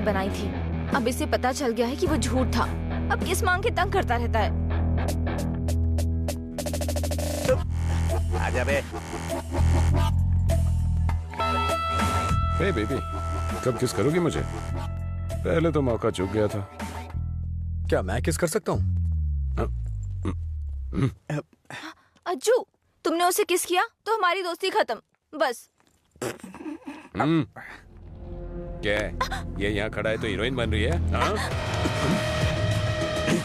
बनाई थी। अब इसे पता चल गया है कि वो झूठ था। अब किस मांग के तंग करता रहता है। आजा बे। हे बेबी, कब किस करोगी मुझे? पहले तो मौका चूक गया था। क्या मैं किस कर सकता हूँ? अज्जू, तुमने उसे किस किया तो हमारी दोस्ती खत्म, बस। क्या है? ये यहाँ खड़ा है तो हीरोइन बन रही है? हाँ?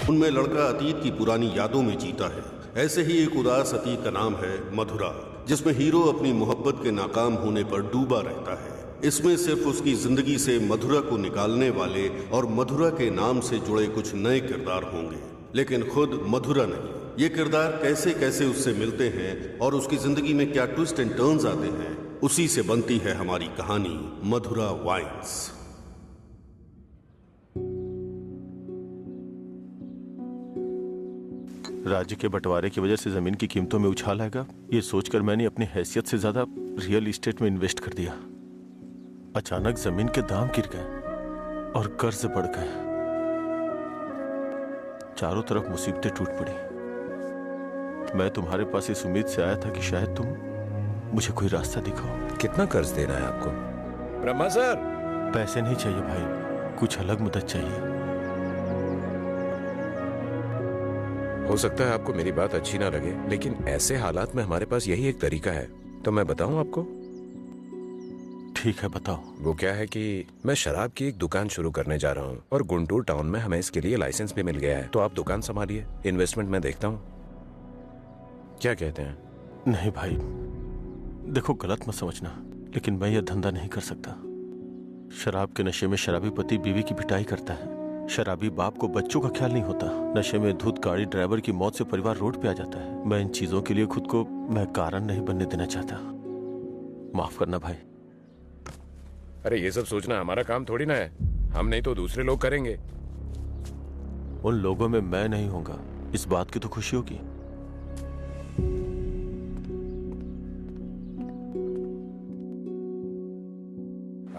उनमें लड़का अतीत की पुरानी यादों में जीता है। ऐसे ही एक उदास अतीत का नाम है मधुरा, जिसमें हीरो अपनी मोहब्बत के नाकाम होने पर डूबा रहता है। इसमें सिर्फ उसकी जिंदगी से मधुरा को निकालने वाले और मधुरा के नाम से जुड़े कुछ नए किरदार होंगे, लेकिन खुद मधुरा नहीं। ये किरदार कैसे कैसे उससे मिलते हैं और उसकी जिंदगी में क्या ट्विस्ट एंड टर्न्स आते हैं, उसी से बनती है हमारी कहानी मधुरा वाइन्स। राज्य के बंटवारे की वजह से जमीन की कीमतों में उछाल आएगा, ये सोचकर मैंने अपनी हैसियत से ज्यादा रियल एस्टेट में इन्वेस्ट कर दिया। अचानक जमीन के दाम गिर गए और कर्ज बढ़ गए। चारों तरफ मुसीबतें टूट पड़ी। मैं तुम्हारे पास इस उम्मीद से आया था कि शायद तुम मुझे कोई रास्ता दिखाओ। कितना कर्ज देना है आपको? ब्रह्मा सर, पैसे नहीं चाहिए भाई, कुछ अलग मदद चाहिए। हो सकता है आपको मेरी बात अच्छी ना लगे, लेकिन ऐसे हालात में हमारे पास यही एक तरीका है। तो मैं बताऊं आपको? ठीक है, बताओ। वो क्या है कि मैं शराब की एक दुकान शुरू करने जा रहा हूँ और गुंटूर टाउन में हमें इसके लिए लाइसेंस भी मिल गया है। तो आप दुकान संभालिए, इन्वेस्टमेंट मैं देखता हूँ। क्या कहते हैं? नहीं भाई, देखो गलत मत समझना, लेकिन मैं यह धंधा नहीं कर सकता। शराब के नशे में शराबी पति बीवी की पिटाई करता है, शराबी बाप को बच्चों का ख्याल नहीं होता, नशे में धुत गाड़ी ड्राइवर की मौत से परिवार रोड पे आ जाता है। मैं इन चीजों के लिए खुद को मैं कारण नहीं बनने देना चाहता। माफ करना भाई। अरे ये सब सोचना हमारा काम थोड़ी ना है, हम नहीं तो दूसरे लोग करेंगे। उन लोगों में मैं नहीं होगा, इस बात की तो खुशी होगी।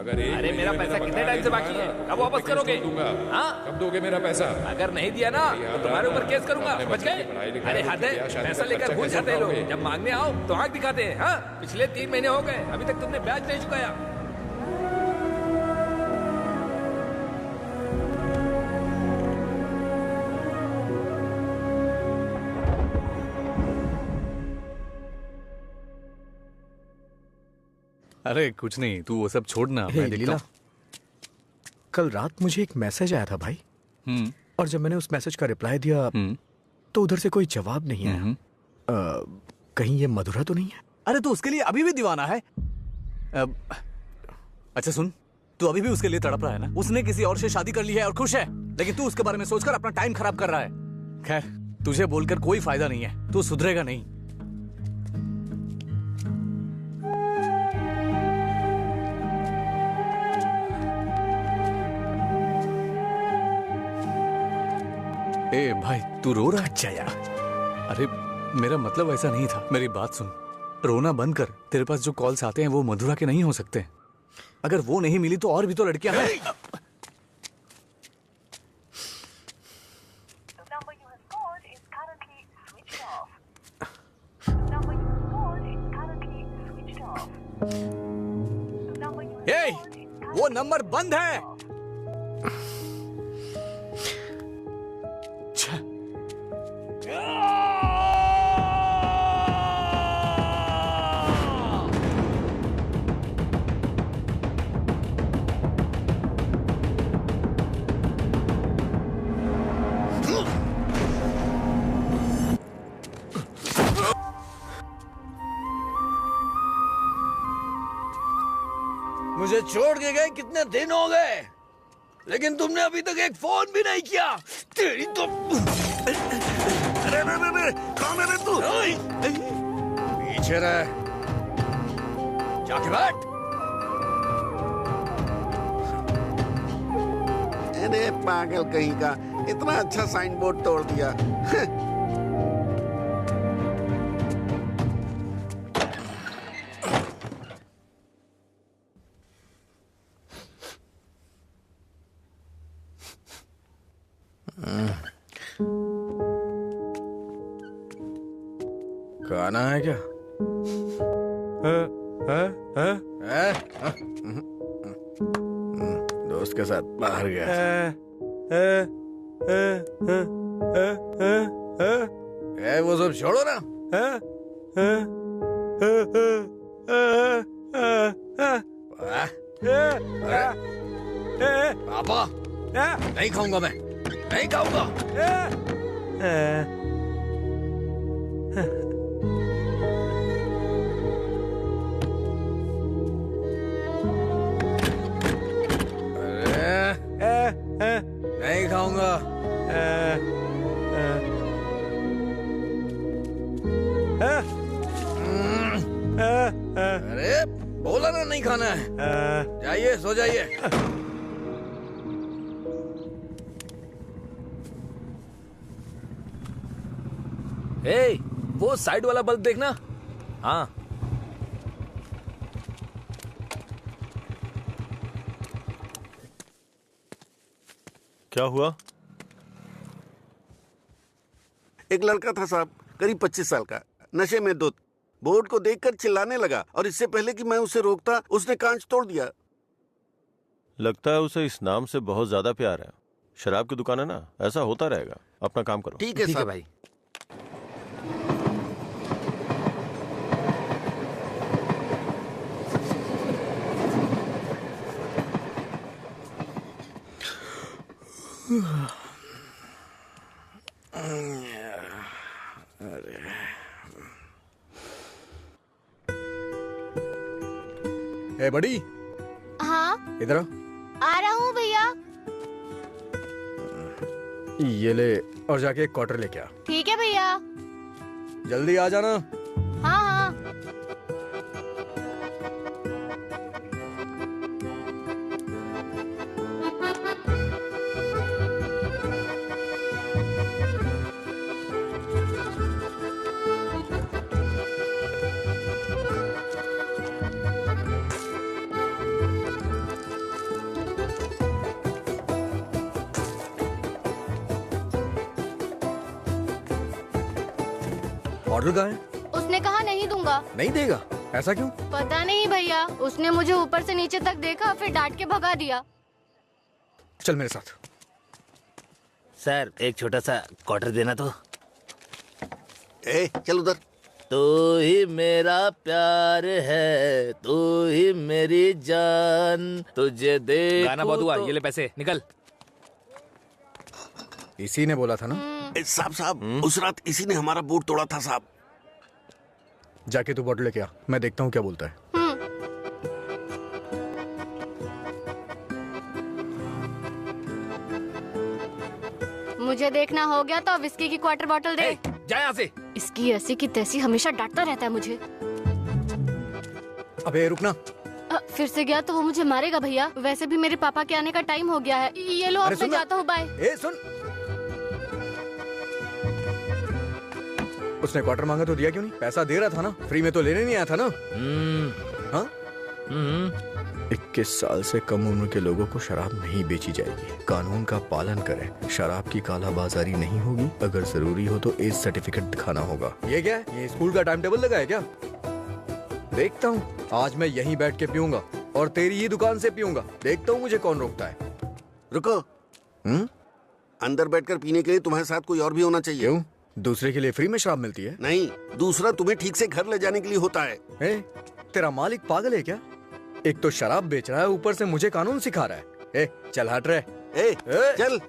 अरे मेरा पैसा कितने टाइम से बाकी है? कब वापस करोगे? हाँ? कब दोगे मेरा पैसा? अगर नहीं दिया ना तो तुम्हारे ऊपर केस करूंगा, समझ गए? अरे हद है, पैसा लेकर भूल जाते हैं लोग, जब मांगने आओ तो आंख दिखाते हैं। हाँ? पिछले 3 महीने हो गए, अभी तक तुमने ब्याज नहीं चुकाया। अरे कुछ नहीं, तू वो सब छोड़ना, मैं देखता हूँ। कल रात मुझे एक मैसेज आया था भाई, और जब मैंने उस मैसेज का रिप्लाई दिया तो उधर से कोई जवाब नहीं आया। कहीं ये मधुरा तो नहीं है? अरे तू उसके लिए अभी भी दीवाना है? अच्छा सुन, तू अभी भी उसके लिए तड़प रहा है ना? उसने किसी और से शादी कर ली है और खुश है, लेकिन तू उसके बारे में सोचकर अपना टाइम खराब कर रहा है। खैर, तुझे बोलकर कोई फायदा नहीं है, तू सुधरेगा नहीं। ए भाई, तू रो रहा है? अच्छा यार, अरे मेरा मतलब ऐसा नहीं था, मेरी बात सुन। रोना बंद कर। तेरे पास जो कॉल्स आते हैं वो मधुरा के नहीं हो सकते। अगर वो नहीं मिली तो और भी तो लड़कियां हैं। ए, वो नंबर बंद है। मुझे छोड़ के गए कितने दिन हो गए, लेकिन तुमने अभी तक एक फोन भी नहीं किया। तेरी तो अरे कौन है तू? पीछे रह, जाके बैठ। अरे पागल कहीं का, इतना अच्छा साइन बोर्ड तोड़ दिया। खाना है क्या? दोस्त के साथ बाहर गया। वो सब छोड़ो ना। पापा नहीं खाऊंगा, मैं नहीं खाऊंगा। नहीं खाऊंगा। अरे बोला ना नहीं खाना है। जाइए सो जाइए। ए, वो साइड वाला बल्ब देखना। हाँ, क्या हुआ? एक लड़का था साहब, करीब 25 साल का, नशे में धुत, बोर्ड को देखकर चिल्लाने लगा और इससे पहले कि मैं उसे रोकता उसने कांच तोड़ दिया। लगता है उसे इस नाम से बहुत ज्यादा प्यार है। शराब की दुकान है ना, ऐसा होता रहेगा। अपना काम करो। ठीक है साहब। भाई। ए बड़ी, हाँ इधर आ रहा हूँ भैया। ये ले और जाके एक क्वार्टर लेके आ। ठीक है भैया। जल्दी आ जाना। हाँ हाँ। ऑर्डर कहाँ है? उसने कहा नहीं दूंगा। नहीं देगा? ऐसा क्यों? पता नहीं भैया, उसने मुझे ऊपर से नीचे तक देखा, फिर डांट के भगा दिया। चल मेरे साथ। सर एक छोटा सा क्वार्टर देना तो। ए चल उधर। तू ही मेरा प्यार है, तू ही मेरी जान, तुझे देखूं गाना बहुत हुआ, तो... ये ले पैसे, निकल। इसी ने बोला था ना। साहब साहब, उस रात इसी ने हमारा बोर्ड तोड़ा था साहब। जाके तू बॉटल लेके आ, मैं देखता हूँ क्या बोलता है। मुझे देखना हो गया तो विस्की की क्वार्टर बॉटल दे। जा यहाँ से। इसकी ऐसी की तैसी हमेशा डांटता रहता है मुझे। अबे रुकना। फिर से गया तो वो मुझे मारेगा भैया। वैसे भी मेरे पापा के आने का टाइम हो गया है। ये लो, अब मैं जाता हूँ, बाय। ए सुन, उसने क्वार्टर मांगा तो दिया क्यों नहीं? पैसा दे रहा था ना, फ्री में तो लेने नहीं आया था ना। हाँ? 21 साल से कम उम्र के लोगों को शराब नहीं बेची जाएगी। कानून का पालन करें। शराब की कालाबाजारी नहीं होगी। अगर जरूरी हो तो एज सर्टिफिकेट दिखाना होगा। ये क्या है? ये स्कूल का टाइम टेबल लगा है क्या? देखता हूँ, आज मैं यहीं बैठ के पीऊंगा और तेरी ही दुकान से पीऊंगा। देखता हूँ मुझे कौन रोकता है। रुको। अंदर बैठकर पीने के लिए तुम्हारे साथ कोई और भी होना चाहिए। क्यों? दूसरे के लिए फ्री में शराब मिलती है? नहीं, दूसरा तुम्हें ठीक से घर ले जाने के लिए होता है। तेरा मालिक पागल है क्या? एक तो शराब बेच रहा है, ऊपर से मुझे कानून सिखा रहा है। चल हट रहे। चल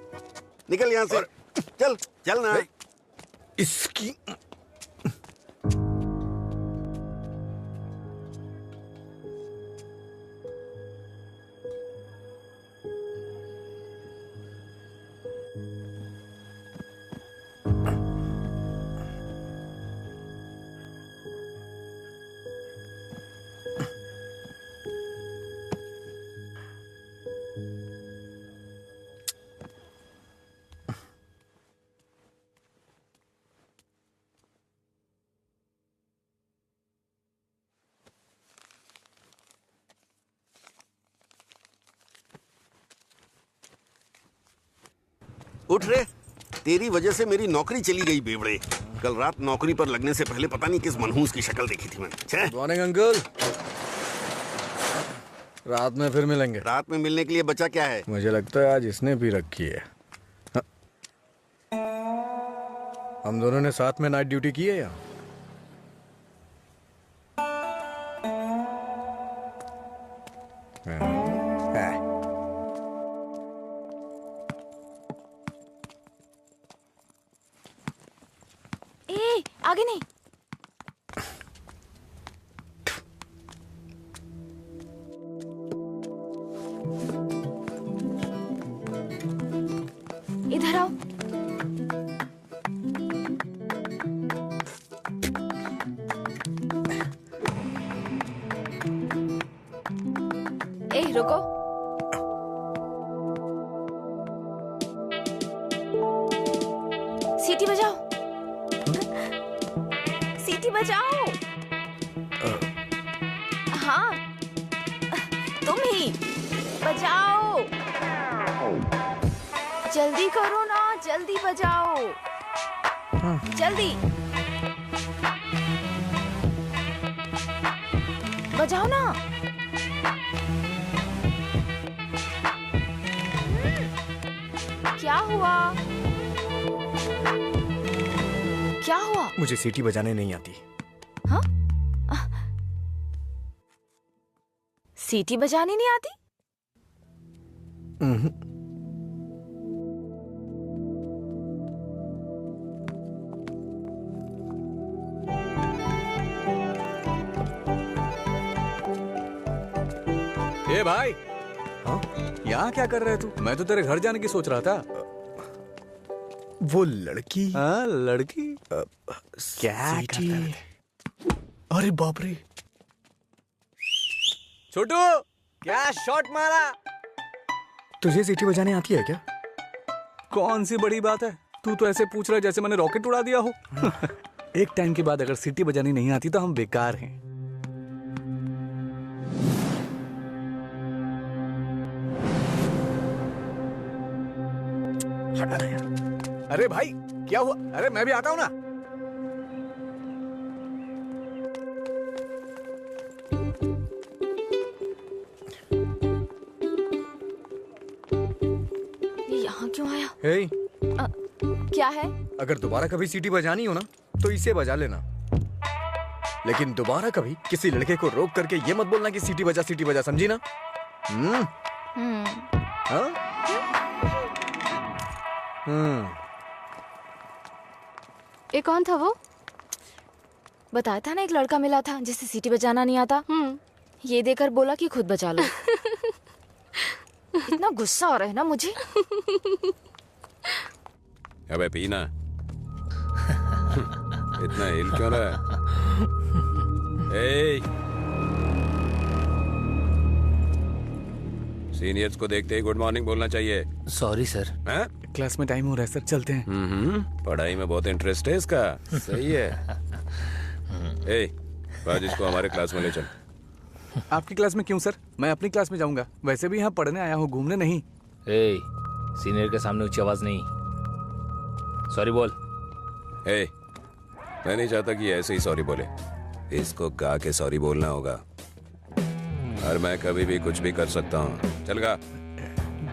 निकल यहाँ से। चल चल ना। इसकी उठ रे, तेरी वजह से मेरी नौकरी चली गई बेवड़े। कल रात नौकरी पर लगने से पहले पता नहीं किस मनहूस की शक्ल देखी थी मैंने। छे? Good morning uncle. रात में फिर मिलेंगे। रात में मिलने के लिए बचा क्या है? मुझे लगता है आज इसने भी रखी है। हाँ। हम दोनों ने साथ में नाइट ड्यूटी की है या? ए, आगे नहीं। इधर आओ। ए, रुको। सीटी बजाओ। सीटी बजाओ। हाँ, तुम ही बजाओ। जल्दी करो ना, जल्दी बजाओ। जल्दी बजाओ ना। क्या हुआ? क्या हुआ? मुझे सीटी बजाने नहीं आती। हाँ? सीटी बजानी नहीं आती? ए भाई, हाँ? यहाँ क्या कर रहे है तू? मैं तो तेरे घर जाने की सोच रहा था। वो लड़की। हाँ, लड़की क्या कर रहे थे? अरे बाप रे, छोटू क्या शॉट मारा? तुझे सीटी बजाने आती है क्या? कौन सी बड़ी बात है? तू तो ऐसे पूछ रहा है जैसे मैंने रॉकेट उड़ा दिया हो। एक टाइम के बाद अगर सीटी बजानी नहीं आती तो हम बेकार हैं। हटा ना यार। अरे भाई क्या हुआ? अरे मैं भी आता हूं ना। ये यहाँ क्यों आया? हे, क्या है? अगर दोबारा कभी सीटी बजानी हो ना तो इसे बजा लेना, लेकिन दोबारा कभी किसी लड़के को रोक करके ये मत बोलना कि सीटी बजा, समझी ना? हाँ? ये कौन था वो? बताया था ना, एक लड़का मिला था जिसे सीटी बजाना नहीं आता। ये देकर बोला कि खुद बजा लो। इतना गुस्सा आ रहा है ना मुझे। अबे पीना। इतना हिल क्यों रहा है? सीनियर्स को देखते ही गुड मॉर्निंग बोलना चाहिए। Sorry sir. हाँ? क्लास में टाइम हो रहा है सर, चलते हैं। पढ़ाई में बहुत इंटरेस्ट है इसका। सही है। आज इसको हमारे क्लास में ले चल। आपकी क्लास में क्यों सर? मैं अपनी क्लास में जाऊंगा। वैसे भी यहाँ पढ़ने आया हूँ, घूमने नहीं। सीनियर के सामने ऊंची आवाज नहीं। सॉरी बोल। मैं नहीं चाहता कि ऐसे ही सॉरी बोले। इसको गा के सॉरी बोलना होगा। और मैं कभी भी कुछ भी कर सकता हूँ। चल गा।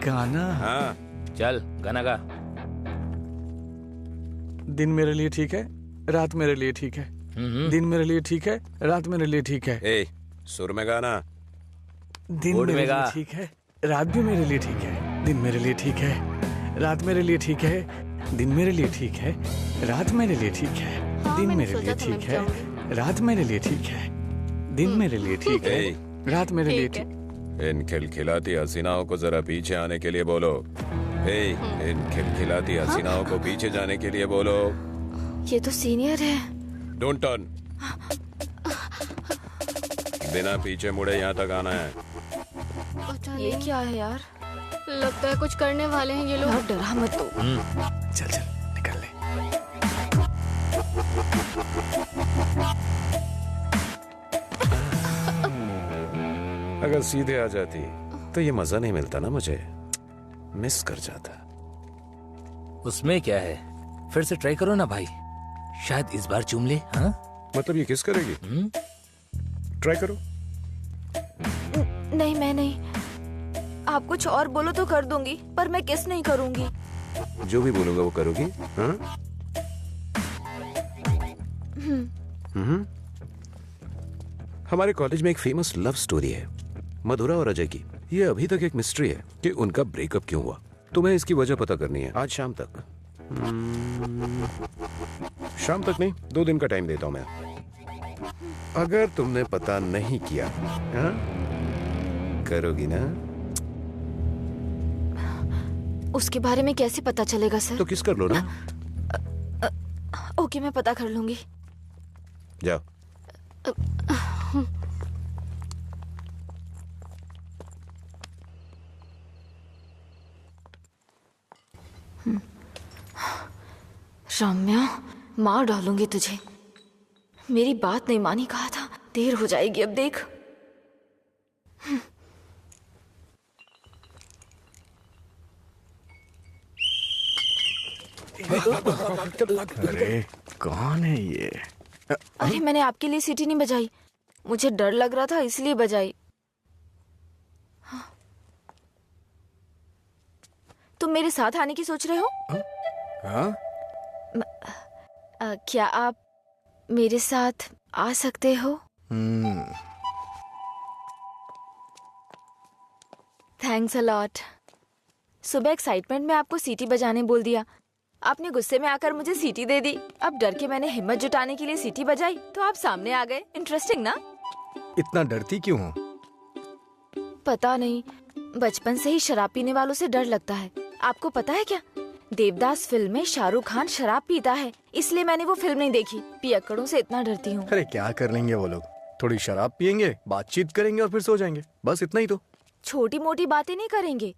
गाना? हाँ चल गाना गा। दिन मेरे लिए ठीक है, रात मेरे लिए ठीक है। दिन मेरे लिए ठीक है, रात मेरे लिए ठीक है। सुर में गाना। दिन मेरे लिए ठीक है, रात भी मेरे लिए ठीक है। दिन मेरे लिए ठीक है, रात मेरे लिए ठीक है। दिन मेरे लिए ठीक है, रात मेरे लिए ठीक है। दिन मेरे लिए ठीक है, रात मेरे लिए ठीक है। दिन मेरे लिए ठीक है, रात मेरे लिए ठीक। इन खिलखिलाती हसीनाओं को जरा पीछे आने के लिए बोलो। इन खिलखिलाती हसीनाओं को पीछे जाने के लिए बोलो। ये तो सीनियर है। Don't turn. बिना पीछे मुड़े यहाँ तक आना है। ये क्या है यार? लगता है कुछ करने वाले हैं ये लोग। यार डरा मत तो। चल चल निकल ले। अगर सीधे आ जाती तो ये मजा नहीं मिलता ना, मुझे मिस कर जाता। उसमें क्या है, फिर से ट्राई करो ना भाई, शायद इस बार चूम ले। हाँ मतलब ये किस करेगी? ट्राई करो। नहीं मैं नहीं, आप कुछ और बोलो तो कर दूंगी, पर मैं किस नहीं करूंगी। जो भी बोलूंगा वो करोगी? हाँ? हमारे कॉलेज में एक फेमस लव स्टोरी है मधुरा और अजय की। ये अभी तक एक मिस्ट्री है कि उनका ब्रेकअप क्यों हुआ। तुम्हें इसकी वजह पता करनी है आज शाम तक। शाम तक नहीं, 2 दिन का टाइम देता हूं मैं। अगर तुमने पता नहीं किया, हाँ? करोगी ना? उसके बारे में कैसे पता चलेगा सर? तो किस कर लो ना। ओके मैं पता कर लूंगी। जाओ। रम्या, मार डालूंगी तुझे। मेरी बात नहीं मानी, कहा था। देर हो जाएगी अब देख। अरे कौन है ये? अरे मैंने आपके लिए सीटी नहीं बजाई, मुझे डर लग रहा था इसलिए बजाई। तुम मेरे साथ आने की सोच रहे हो? हाँ? क्या आप मेरे साथ आ सकते हो? Thanks a lot. सुबह एक्साइटमेंट में आपको सीटी बजाने बोल दिया, आपने गुस्से में आकर मुझे सीटी दे दी। अब डर के मैंने हिम्मत जुटाने के लिए सीटी बजाई तो आप सामने आ गए। इंटरेस्टिंग ना? इतना डरती क्यों हो? पता नहीं, बचपन से ही शराब पीने वालों से डर लगता है। आपको पता है क्या, देवदास फिल्म में शाहरुख खान शराब पीता है, इसलिए मैंने वो फिल्म नहीं देखी। पियक्कड़ों से इतना डरती हूँ। अरे क्या कर लेंगे वो लोग, थोड़ी शराब पियेंगे, बातचीत करेंगे और फिर सो जाएंगे, बस इतना ही तो। छोटी मोटी बातें नहीं करेंगे,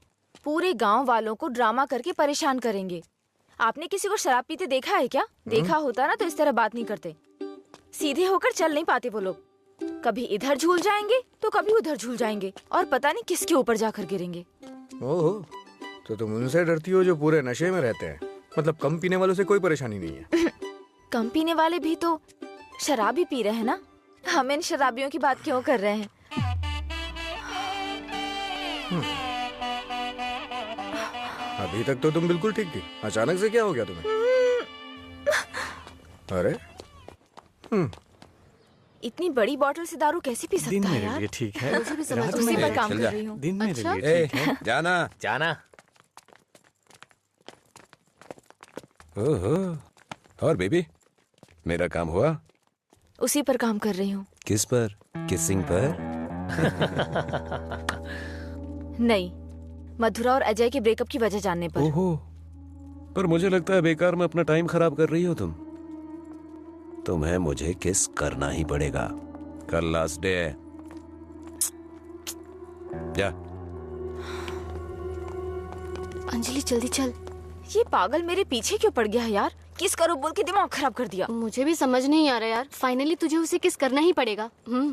पूरे गांव वालों को ड्रामा करके परेशान करेंगे। आपने किसी को शराब पीते देखा है क्या? देखा होता ना तो इस तरह बात नहीं करते। सीधे होकर चल नहीं पाते वो लोग, कभी इधर झूल जाएंगे तो कभी उधर झूल जाएंगे और पता नहीं किसके ऊपर जाकर गिरेंगे। ओहो, तो तुम उनसे डरती हो जो पूरे नशे में रहते हैं। मतलब कम पीने वालों से कोई परेशानी नहीं है। कम पीने वाले भी तो शराब ही पी रहे हैं ना, हम इन शराबियों की बात क्यों कर रहे हैं? अभी तक तो तुम बिल्कुल ठीक थी, अचानक से क्या हो गया तुम्हें? अरे इतनी बड़ी बोतल से दारू कैसे पी सकता है यार? लिए ठीक है, मुझे भी समझ उसी पर काम कर रही हूँ। दिन मेरे अच्छा? लिए ठीक है। जाना जाना। ओहो, और बेबी मेरा काम हुआ? उसी पर काम कर रही हूँ। किस पर? किसिंग पर? नहीं, मधुरा और अजय के ब्रेकअप की वजह जानने पर। ओहो, पर मुझे लगता है बेकार में अपना टाइम खराब कर रही हो तुम। तुम्हें मुझे किस करना ही पड़ेगा, कल लास्ट डे है। जा। अंजलि जल्दी चल। ये पागल मेरे पीछे क्यों पड़ गया है यार? किस करो बोल के दिमाग खराब कर दिया। मुझे भी समझ नहीं आ रहा यार, फाइनली तुझे उसे किस करना ही पड़ेगा।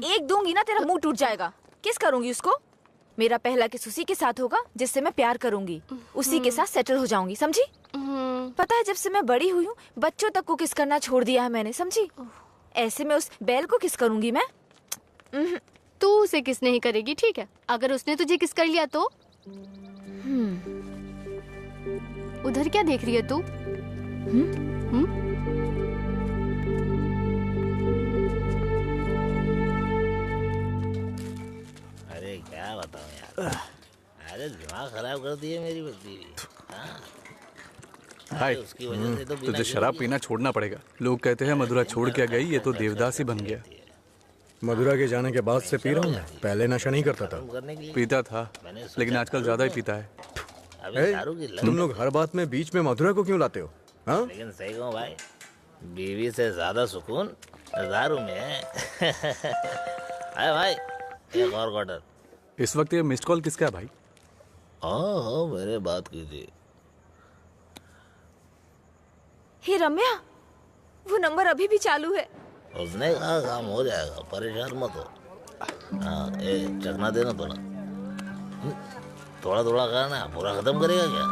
एक दूंगी ना तेरा मुंह टूट जाएगा। किस करूंगी उसको? मेरा पहला किस उसी के साथ होगा जिससे मैं प्यार करूंगी, उसी के साथ सेटल हो जाऊंगी, समझी? पता है जब से मैं बड़ी हुई हूँ बच्चों तक को किस करना छोड़ दिया है मैंने, समझी? ऐसे में उस बैल को किस करूंगी मैं? तू उसे किस नहीं करेगी, ठीक है? अगर उसने तुझे किस कर लिया तो? उधर क्या देख रही है तू? अरे क्या बताऊं यार, अरे दिमाग खराब कर दिए मेरी बच्ची। हाय, उसकी वजह से तो तुझे शराब पीना छोड़ना पड़ेगा। लोग कहते हैं मधुरा छोड़ के गई, ये तो देवदास ही बन गया। मधुरा के जाने के बाद से पी रहा हूँ मैं, पहले नशा नहीं करता था। पीता था लेकिन आजकल ज्यादा ही पीता है। तुम लोग हर बात में बीच में मधुरा को क्यों लाते हो? हाँ? लेकिन सही कहूँ भाई, बीवी से ज्यादा सुकून दारू में है। अरे भाई एक और क्वार्टर। इस वक्त ये मिस्ड कॉल किसका है भाई? हाँ मैंने बात की थी। हे रम्या, वो नंबर अभी भी चालू है। उसने कहा काम हो जाएगा, परेशान मत हो। हाँ चखना देना थोड़ा थोड़ा थोड़ा करना, पूरा खत्म करेगा क्या?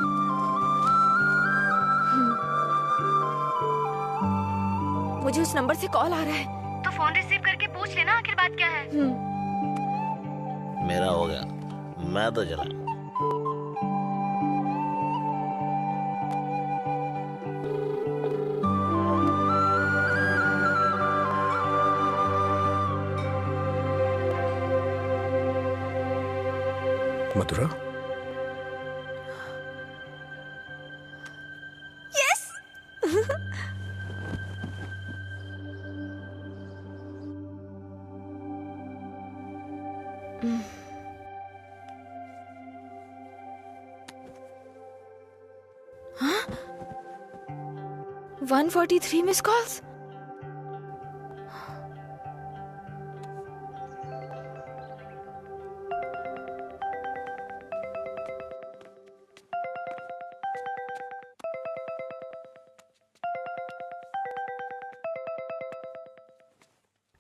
मुझे उस नंबर से कॉल आ रहा है। तो फोन रिसीव करके पूछ लेना आखिर बात क्या है। मेरा हो गया, मैं तो चला। Mathura, yes. 143 miss calls.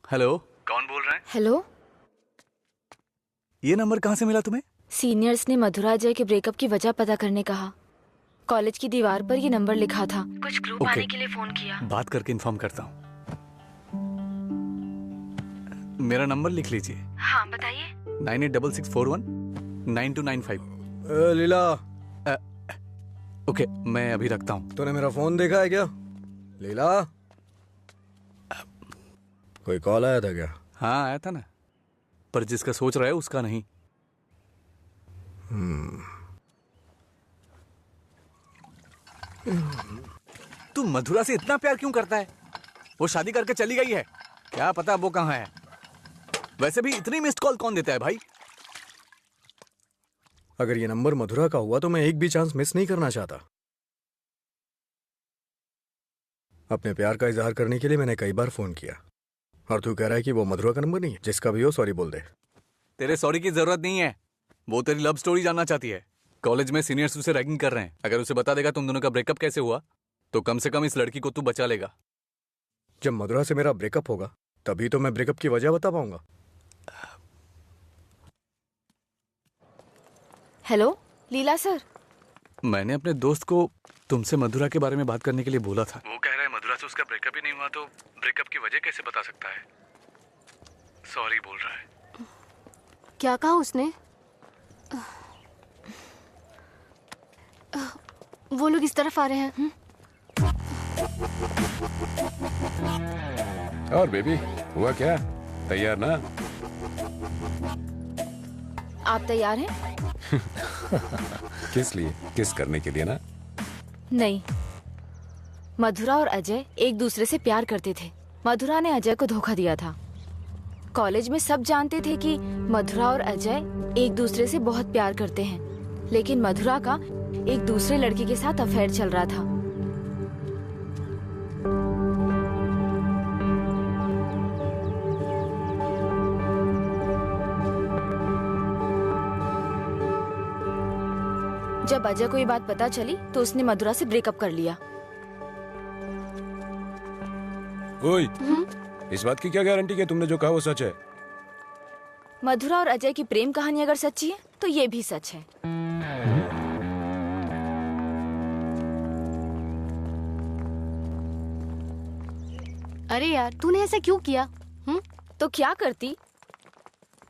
Hello, कौन बोल रहा है? हेलो, ये नंबर कहाँ से मिला तुम्हें? सीनियर्स ने मधुरा जय के ब्रेकअप की वजह पता करने कहा। कॉलेज की दीवार पर ये नंबर लिखा था। कुछ ग्रुप आने के लिए फोन किया। बात करके इन्फॉर्म करता हूँ। मेरा नंबर लिख लीजिए। हाँ बताइए। 9866419295। लीला। ओके, मैं अभी रखता हूँ। तूने मेरा फोन देखा है क्या लीला? कोई कॉल आया था क्या? हाँ आया था ना, पर जिसका सोच रहा है उसका नहीं। तू मधुरा से इतना प्यार क्यों करता है? वो शादी करके चली गई है, क्या पता वो कहाँ है। वैसे भी इतनी मिस्ड कॉल कौन देता है भाई? अगर ये नंबर मधुरा का हुआ तो मैं एक भी चांस मिस नहीं करना चाहता। अपने प्यार का इजहार करने के लिए मैंने कई बार फोन किया, और तू कह रहा है कि वो मधुरा का नंबर नहीं है? जिसका भी हो सॉरी बोल दे। तेरे सॉरी की जरूरत नहीं है, वो तेरी लव स्टोरी जानना चाहती है। कॉलेज में सीनियर्स उसे रैगिंग कर रहे हैं। अगर उसे बता देगा तुम दोनों का ब्रेकअप कैसे हुआ तो कम से कम इस लड़की को तू बचा लेगा। जब मधुरा से मेरा ब्रेकअप होगा तभी तो मैं ब्रेकअप की वजह बता पाऊंगा। हेलो लीला सर। मैंने अपने दोस्त को तुमसे मधुरा के बारे में बात करने के लिए बोला था। वो कह रहा है मधुरा से उसका ब्रेकअप ही नहीं हुआ तो ब्रेकअप की वजह कैसे बता सकता है। सॉरी बोल रहा है। क्या कहा उसने? वो लोग इस तरफ आ रहे हैं। और बेबी हुआ क्या? तैयार ना? आप तैयार हैं? किस लिए? किस करने के लिए ना? नहीं, मधुरा और अजय एक दूसरे से प्यार करते थे। मधुरा ने अजय को धोखा दिया था। कॉलेज में सब जानते थे कि मधुरा और अजय एक दूसरे से बहुत प्यार करते हैं, लेकिन मधुरा का एक दूसरे लड़के के साथ अफेयर चल रहा था। जब अजय को ये बात पता चली तो उसने मधुरा से ब्रेकअप कर लिया। ओए, इस बात की क्या गारंटी कि तुमने जो कहा वो सच है? मधुरा और अजय की प्रेम कहानी अगर सच्ची है तो ये भी सच है। अरे यार, तूने ऐसा क्यों किया? तो क्या करती?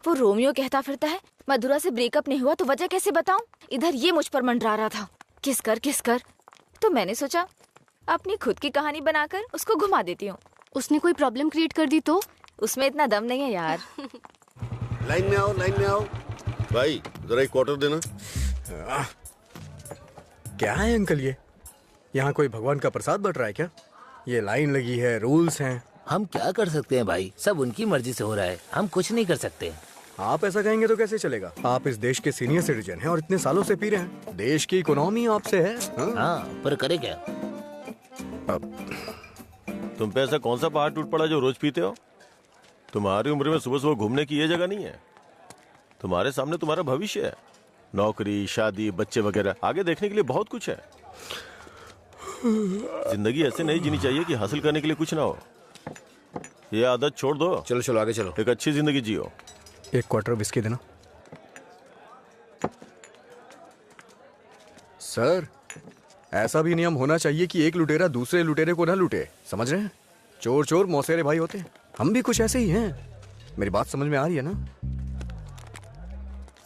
वो रोमियो कहता फिरता है मधुरा से ब्रेकअप नहीं हुआ तो वजह कैसे बताऊं? इधर ये मुझ पर मंडरा रहा था, किस कर। तो मैंने सोचा अपनी खुद की कहानी बनाकर उसको घुमा देती हूँ। उसने कोई प्रॉब्लम क्रिएट कर दी तो? उसमें इतना दम नहीं है यार। लाइन में आओ, लाइन में आओ। भाई जरा एक क्वार्टर देना। क्या है अंकल ये? यहाँ कोई भगवान का प्रसाद बट रहा है क्या? ये लाइन लगी है, रूल्स हैं। हम क्या कर सकते हैं भाई, सब उनकी मर्जी से हो रहा है, हम कुछ नहीं कर सकते। आप ऐसा कहेंगे तो कैसे चलेगा? आप इस देश के सीनियर सिटीजन हैं और इतने सालों से पी रहे हैं। देश की इकोनॉमी आपसे है। हाँ, पर करे क्या? तुम पे ऐसा कौन सा पहाड़ टूट पड़ा जो रोज पीते हो? तुम्हारी उम्र में सुबह सुबह घूमने की ये जगह नहीं है। तुम्हारे सामने तुम्हारा भविष्य है, नौकरी, शादी, बच्चे वगैरह। आगे देखने के लिए बहुत कुछ है। जिंदगी ऐसे नहीं जीनी चाहिए कि हासिल करने के लिए कुछ ना हो। ये आदत छोड़ दो। चलो चलो आगे चलो। एक अच्छी जिंदगी जियो। एक क्वार्टर विस्की देना। सर, ऐसा भी नियम होना चाहिए कि एक लुटेरा दूसरे लुटेरे को ना लूटे, समझ रहे हैं? चोर चोर मौसेरे भाई होते हैं, हम भी कुछ ऐसे ही हैं। मेरी बात समझ में आ रही है ना?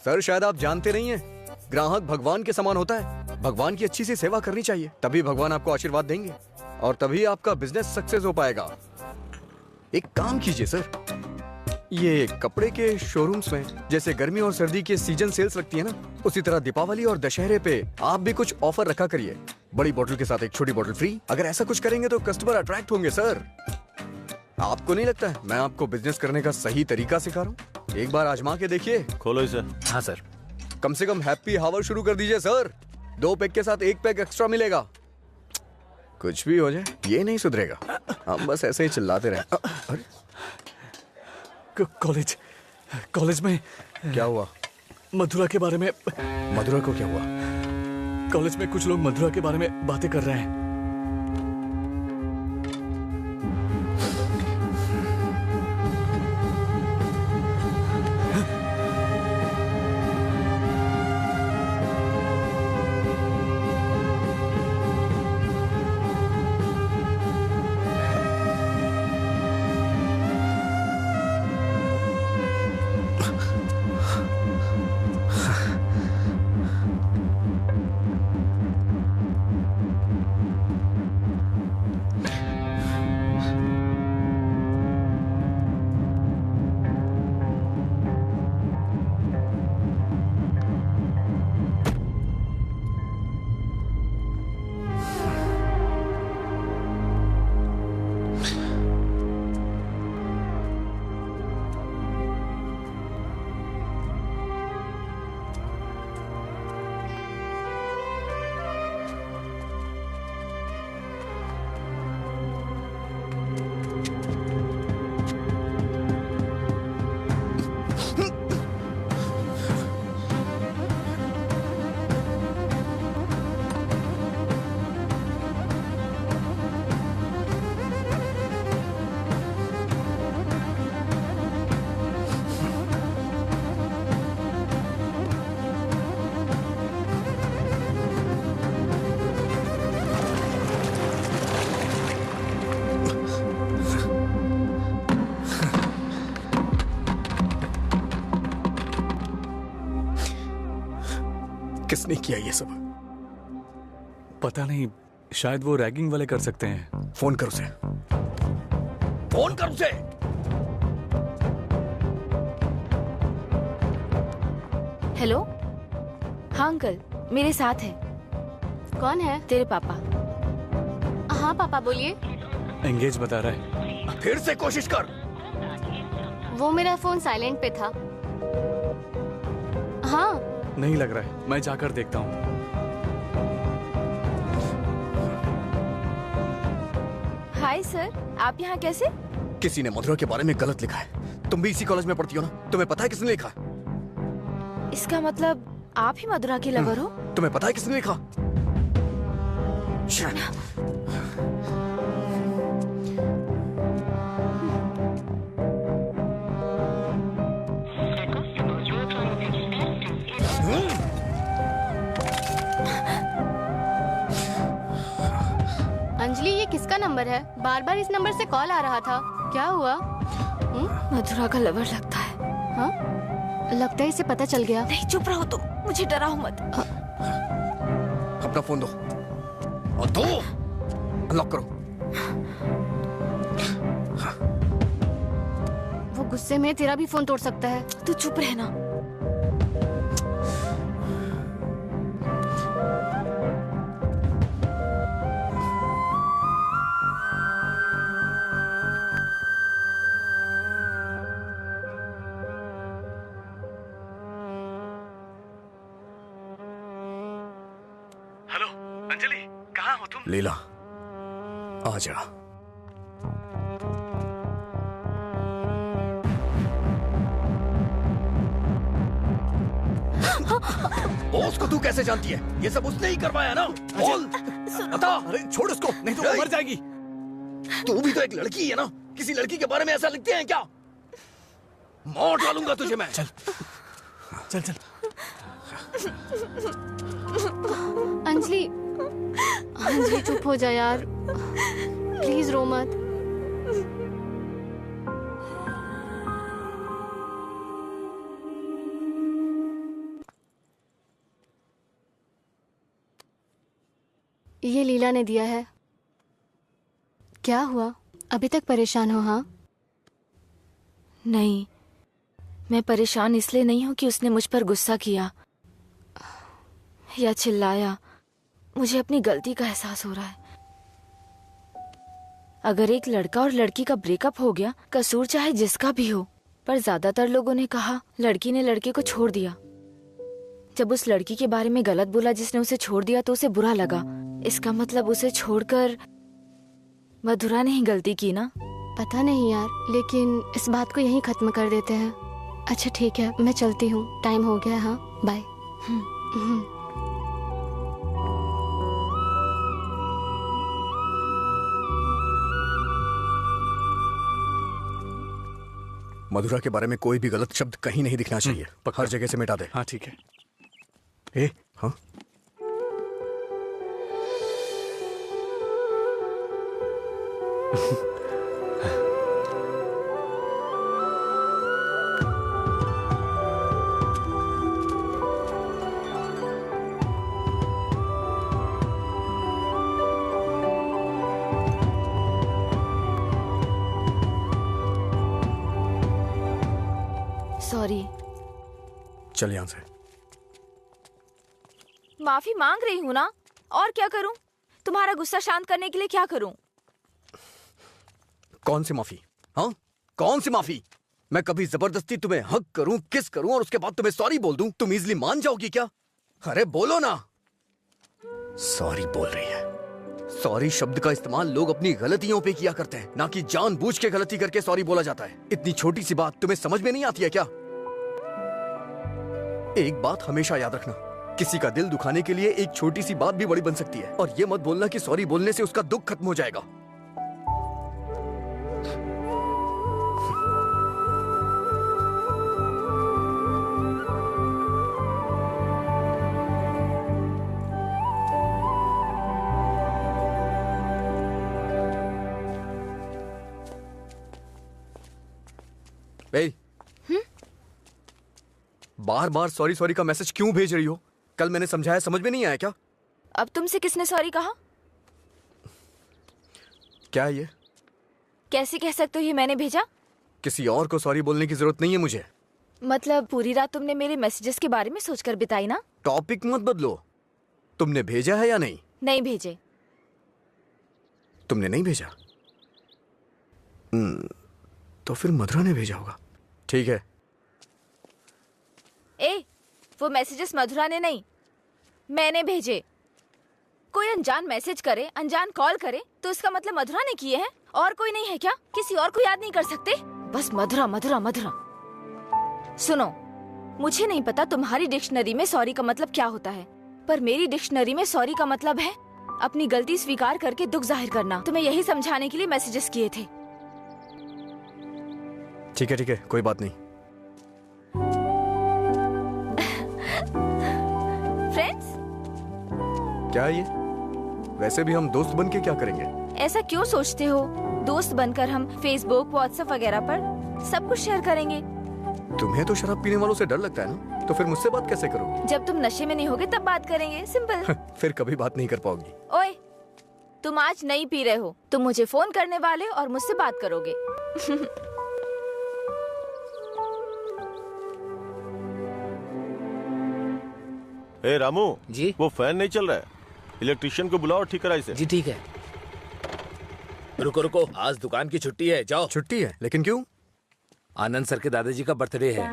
सर शायद आप जानते नहीं हैं, ग्राहक भगवान के समान होता है। भगवान की अच्छी सी सेवा करनी चाहिए, तभी भगवान आपको आशीर्वाद देंगे और तभी आपका बिजनेस सक्सेस हो पाएगा। एक काम कीजिए सर, ये कपड़े के शोरूम्स में जैसे गर्मी और सर्दी के सीजन सेल्स लगती है ना, उसी तरह दीपावली और दशहरे पे आप भी कुछ ऑफर रखा करिए। बड़ी बोतल के साथ एक छोटी बोतल फ्री। अगर ऐसा कुछ करेंगे तो कस्टमर अट्रैक्ट होंगे सर। आपको नहीं लगता है मैं आपको बिजनेस करने का सही तरीका सिखा रहा हूँ? एक बार आजमा के देखिए। खोलो इसे। हाँ सर। कम से कम हैप्पी हावर शुरू कर दीजिए सर। 2 पैक के साथ 1 पैक एक्स्ट्रा मिलेगा। कुछ भी हो जाए ये नहीं सुधरेगा, हम बस ऐसे ही चिल्लाते रहे। अरे कॉलेज में क्या हुआ? मधुरा के बारे में। मधुरा को क्या हुआ? कॉलेज में कुछ लोग मधुरा के बारे में बातें कर रहे हैं। किसने किया ये सब? पता नहीं, शायद वो रैगिंग वाले कर सकते हैं। फोन कर उसे। फोन कर उसे। हेलो। हाँ अंकल, मेरे साथ है। कौन है? तेरे पापा। हाँ पापा बोलिए। एंगेज बता रहा है। फिर से कोशिश कर। वो मेरा फोन साइलेंट पे था। हाँ नहीं लग रहा है, मैं जाकर देखता हूँ। हाय सर, आप यहाँ कैसे? किसी ने मधुरा के बारे में गलत लिखा है। तुम भी इसी कॉलेज में पढ़ती हो ना, तुम्हें पता है किसने लिखा? इसका मतलब आप ही मधुरा के लवर हो? तुम्हें पता है किसने लिखा? अंजलि, ये किसका नंबर है? बार बार इस नंबर से कॉल आ रहा था, क्या हुआ? मधुरा का लवर लगता है। हाँ, लगता है इसे पता चल गया। नहीं चुप रहो तुम, मुझे डराओ मत। अपना फोन दो और दो, अनलॉक करो। वो गुस्से में तेरा भी फोन तोड़ सकता है। तू चुप रहना। हेलो अंजलि, कहाँ हो तुम? लीला, आ जा। बॉस को तू कैसे जानती है? ये सब उसने ही करवाया ना? बोल, बता। अरे छोड़ उसको, नहीं तो वो मर जाएगी। तू भी तो एक लड़की है ना? किसी लड़की के बारे में ऐसा लिखते हैं क्या? मार डालूंगा तुझे मैं। चल चल चल। अंजलि, अंजलि चुप हो जा यार, प्लीज रो मत। ये लीला ने दिया है। क्या हुआ, अभी तक परेशान हो? हाँ नहीं, मैं परेशान इसलिए नहीं हूँ कि उसने मुझ पर गुस्सा किया या चिल्लाया। मुझे अपनी गलती का एहसास हो रहा है। अगर एक लड़का और लड़की का ब्रेकअप हो गया, कसूर चाहे जिसका भी हो, पर ज्यादातर लोगों ने कहा लड़की ने लड़के को छोड़ दिया। जब उस लड़की के बारे में गलत बोला जिसने उसे छोड़ दिया तो उसे बुरा लगा। इसका मतलब उसे छोड़कर मधुरा ने ही गलती की ना? पता नहीं यार, लेकिन इस बात को यहीं खत्म कर देते हैं। अच्छा ठीक है, मैं चलती हूँ, टाइम हो गया। हाँ बाय। मधुरा के बारे में कोई भी गलत शब्द कहीं नहीं दिखना चाहिए। हर जगह से मिटा दे। हाँ ठीक है। ए, हाँ सॉरी। चल यहां से। माफी मांग रही हूँ ना, और क्या करूँ? तुम्हारा गुस्सा शांत करने के लिए क्या करूँ? कौन सी माफी? हाँ, कौन सी माफी? मैं कभी जबरदस्ती तुम्हें हक करूं, किस करूं और उसके बाद तुम्हें सॉरी बोल दूं? तुम इजीली मान जाओगी क्या? अरे बोलो ना। सॉरी बोल रही है। सॉरी शब्द का इस्तेमाल लोग अपनी गलतियों पे किया करते हैं, ना कि जानबूझ के गलती करके सॉरी बोला जाता है। इतनी छोटी सी बात तुम्हें समझ में नहीं आती है क्या? एक बात हमेशा याद रखना, किसी का दिल दुखाने के लिए एक छोटी सी बात भी बड़ी बन सकती है। और ये मत बोलना कि सॉरी बोलने से उसका दुख खत्म हो जाएगा। बार बार सॉरी सॉरी का मैसेज क्यों भेज रही हो? कल मैंने समझाया, समझ में नहीं आया क्या? अब तुमसे किसने सॉरी कहा? क्या ये? कैसे कह सकते हो ये मैंने भेजा? किसी और को सॉरी बोलने की जरूरत नहीं है मुझे। मतलब पूरी रात तुमने मेरे मैसेजेस के बारे में सोचकर बिताई ना? टॉपिक मत बदलो। तुमने भेजा है या नहीं? नहीं भेजे। तुमने नहीं भेजा? तो फिर मधुरा ने भेजा होगा। ठीक है। वो मैसेजेस मधुरा ने नहीं, मैंने भेजे। कोई अनजान मैसेज करे, अनजान कॉल करे तो इसका मतलब मधुरा ने किए हैं? और कोई नहीं है क्या? किसी और को याद नहीं कर सकते? बस मधुरा मधुरा मधुरा। सुनो, मुझे नहीं पता तुम्हारी डिक्शनरी में सॉरी का मतलब क्या होता है, पर मेरी डिक्शनरी में सॉरी का मतलब है अपनी गलती स्वीकार करके दुख जाहिर करना। तुम्हें यही समझाने के लिए मैसेजेस किए थे। ठीक है, कोई बात नहीं। फ्रेंड्स? क्या ये? वैसे भी हम दोस्त बन के क्या करेंगे? ऐसा क्यों सोचते हो? दोस्त बनकर हम फेसबुक, व्हाट्सएप वगैरह पर सब कुछ शेयर करेंगे। तुम्हें तो शराब पीने वालों से डर लगता है ना, तो फिर मुझसे बात कैसे करोगी? जब तुम नशे में नहीं होगे तब बात करेंगे, सिंपल। फिर कभी बात नहीं कर पाओगी। ओए, तुम आज नहीं पी रहे हो, तुम मुझे फोन करने वाले और मुझसे बात करोगे। ए रामू जी? वो फैन नहीं चल रहा है, इलेक्ट्रिशियन को बुलाओ, ठीक करा इसे। जी ठीक है। रुको रुको, आज दुकान की छुट्टी है, जाओ। छुट्टी है? लेकिन क्यों? आनंद सर के दादाजी का बर्थडे है।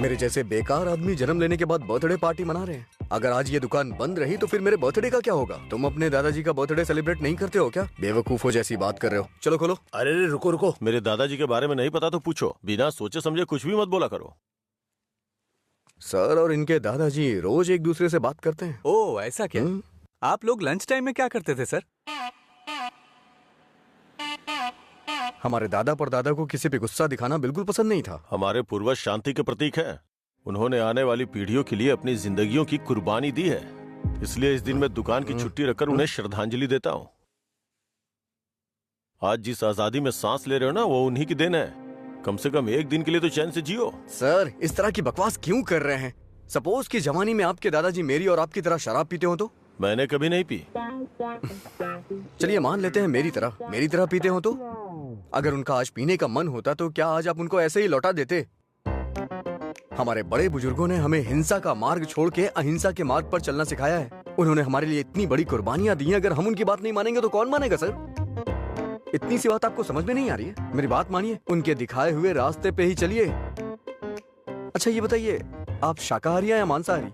मेरे जैसे बेकार आदमी जन्म लेने के बाद बर्थडे पार्टी मना रहे हैं। अगर आज ये दुकान बंद रही तो फिर मेरे बर्थडे का क्या होगा? तुम अपने दादाजी का बर्थडे सेलिब्रेट नहीं करते हो क्या? बेवकूफों जैसी बात कर रहे हो। चलो खोलो। अरे रुको रुको, मेरे दादाजी के बारे में नहीं पता तो पूछो, बिना सोचे समझे कुछ भी मत बोला करो। सर और इनके दादाजी रोज एक दूसरे से बात करते हैं। ओह ऐसा क्या? आप लोग लंच टाइम में क्या करते थे सर? हमारे दादा परदादा को किसी पे गुस्सा दिखाना बिल्कुल पसंद नहीं था। हमारे पूर्वज शांति के प्रतीक हैं। उन्होंने आने वाली पीढ़ियों के लिए अपनी जिंदगियों की कुर्बानी दी है, इसलिए इस दिन मैं दुकान की छुट्टी रखकर उन्हें श्रद्धांजलि देता हूँ। आज जिस आजादी में सांस ले रहे हो ना, वो उन्हीं की देन है। कम से कम एक दिन के लिए तो चैन से जियो। सर इस तरह की बकवास क्यों कर रहे हैं? सपोज कि जवानी में आपके दादाजी मेरी और आपकी तरह शराब पीते हो तो? मैंने कभी नहीं पी। चलिए मान लेते हैं मेरी तरह पीते हो तो? अगर उनका आज पीने का मन होता तो क्या आज आप उनको ऐसे ही लौटा देते? हमारे बड़े बुजुर्गों ने हमें हिंसा का मार्ग छोड़ के अहिंसा के मार्ग पर चलना सिखाया है। उन्होंने हमारे लिए इतनी बड़ी कुर्बानियां दी हैं, अगर हम उनकी बात नहीं मानेंगे तो कौन मानेगा सर? इतनी सी बात आपको समझ में नहीं आ रही है? मेरी बात मानिए, उनके दिखाए हुए रास्ते पे ही चलिए। अच्छा ये बताइए, आप शाकाहारी हैं या मांसाहारी?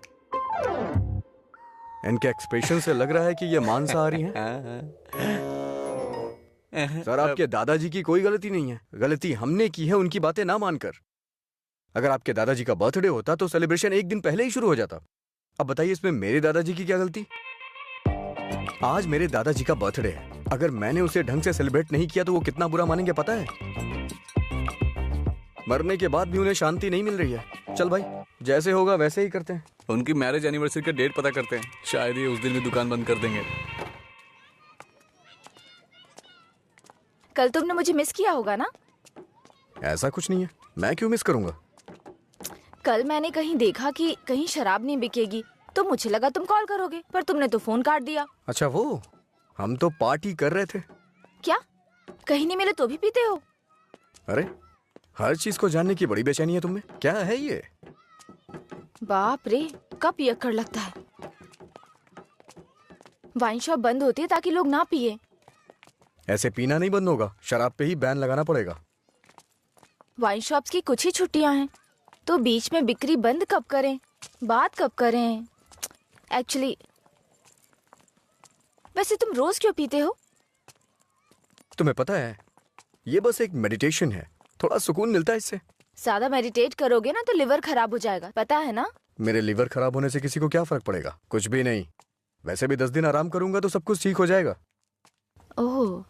इनके एक्सप्रेशन से लग रहा है कि ये मांसाहारी हैं। सर आपके दादाजी की कोई गलती नहीं है, गलती हमने की है उनकी बातें ना मानकर। अगर आपके दादाजी का बर्थडे होता तो सेलिब्रेशन एक दिन पहले ही शुरू हो जाता। अब बताइए इसमें मेरे दादाजी की क्या गलती? आज मेरे दादाजी का बर्थडे है, अगर मैंने उसे ढंग से सेलिब्रेट नहीं किया तो वो कितना बुरा मानेंगे पता है? मरने के बाद भी उन्हें शांति नहीं मिल रही है। चल भाई, जैसे होगा वैसे ही करते हैं। उनकी मैरिज एनिवर्सरी का डेट पता करते हैं, शायद ये उस दिन भी दुकान बंद कर देंगे। कल तुमने मुझे मिस किया होगा ना? ऐसा कुछ नहीं है, मैं क्यों मिस करूंगा? कल मैंने कहीं देखा कि कहीं शराब नहीं बिकेगी, तो मुझे लगा तुम कॉल करोगे, पर तुमने तो फोन काट दिया। अच्छा वो, हम तो पार्टी कर रहे थे। क्या कहीं नहीं मिले तो भी पीते हो? अरे हर चीज को जानने की बड़ी बेचैनी है तुम्हें, क्या है ये? बाप रे, कब पियक्कड़ लगता है। वाइन शॉप बंद होती है ताकि लोग ना पिए। ऐसे पीना नहीं बंद होगा, शराब पे ही बैन लगाना पड़ेगा। वाइन शॉप्स की कुछ ही छुट्टियां हैं, तो बीच में बिक्री बंद कब करें, बात कब करें? एक्चुअली वैसे तुम रोज क्यों पीते हो? तुम्हें पता है ये बस एक मेडिटेशन है, थोड़ा सुकून मिलता है इससे। ज्यादा मेडिटेट करोगे ना तो लिवर खराब हो जाएगा, पता है ना? मेरे लिवर खराब होने से किसी को क्या फर्क पड़ेगा? कुछ भी नहीं। वैसे भी 10 दिन आराम करूंगा तो सब कुछ ठीक हो जाएगा। ओह,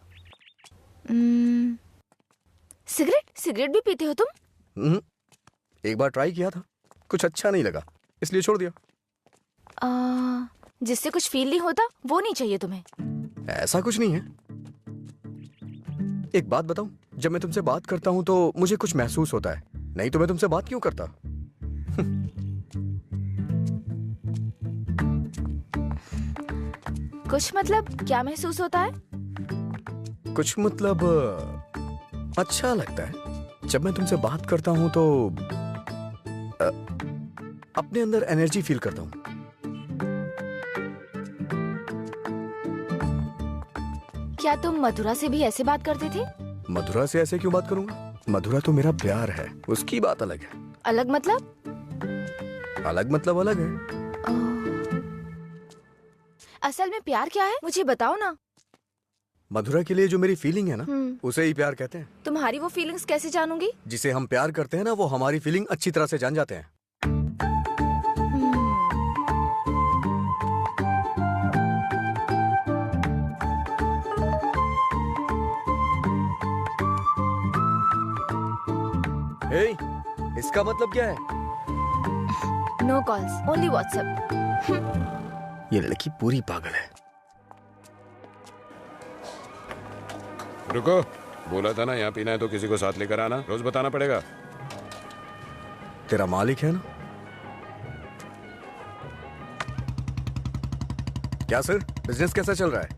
सिगरेट भी पीते हो तुम? एक बार ट्राई किया था, कुछ अच्छा नहीं लगा, इसलिए छोड़ दिया। जिससे कुछ फील नहीं होता वो नहीं चाहिए तुम्हें? ऐसा कुछ नहीं है। एक बात बताऊं, जब मैं तुमसे बात करता हूं तो मुझे कुछ महसूस होता है, नहीं तो मैं तुमसे बात क्यों करता? कुछ मतलब क्या महसूस होता है? कुछ मतलब अच्छा लगता है। जब मैं तुमसे बात करता हूं तो अपने अंदर एनर्जी फील करता हूं। क्या तुम मधुरा से भी ऐसे बात करते थे? मधुरा से ऐसे क्यों बात करूंगा? मधुरा तो मेरा प्यार है, उसकी बात अलग है। अलग मतलब? अलग मतलब अलग है। असल में प्यार क्या है मुझे बताओ ना। मधुरा के लिए जो मेरी फीलिंग है ना, उसे ही प्यार कहते हैं। तुम्हारी वो फीलिंग्स कैसे जानूंगी? जिसे हम प्यार करते हैं ना, वो हमारी फीलिंग अच्छी तरह से जान जाते हैं। हे, इसका मतलब क्या है? No calls, only WhatsApp. ये लड़की पूरी पागल है। रुको, बोला था ना यहाँ पीना है तो किसी को साथ लेकर आना, रोज बताना पड़ेगा। तेरा मालिक है ना? क्या सर, बिजनेस कैसा चल रहा है?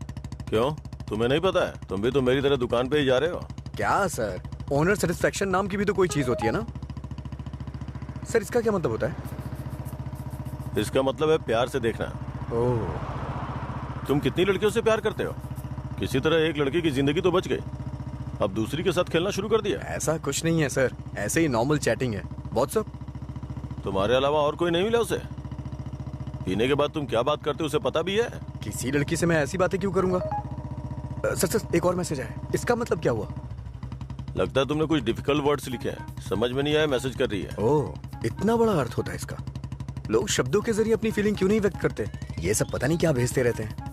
क्यों, तुम्हें नहीं पता है? तुम भी तो मेरी तरह दुकान पे ही जा रहे हो। क्या सर, ओनर सेटिस्फेक्शन नाम की भी तो कोई चीज होती है ना? सर इसका क्या मतलब होता है? इसका मतलब है प्यार से देखना। ओह, तुम कितनी लड़कियों से प्यार करते हो? किसी तरह एक लड़की की जिंदगी तो बच गई, अब दूसरी के साथ खेलना शुरू कर दिया। ऐसा कुछ नहीं है सर, ऐसे ही नॉर्मल चैटिंग है। व्हाट्सएप। तुम्हारे अलावा और कोई नहीं मिला उसे? पीने के बाद तुम क्या बात करते हो उसे पता भी है? किसी लड़की से मैं ऐसी बातें क्यों करूंगा? सर एक और मैसेज है, इसका मतलब क्या हुआ? लगता है तुमने कुछ डिफिकल्ट वर्ड्स लिखे हैं, समझ में नहीं आया, मैसेज कर रही है। ओह, इतना बड़ा अर्थ होता है इसका। लोग शब्दों के जरिए अपनी फीलिंग क्यों नहीं व्यक्त करते? ये सब पता नहीं क्या भेजते रहते हैं।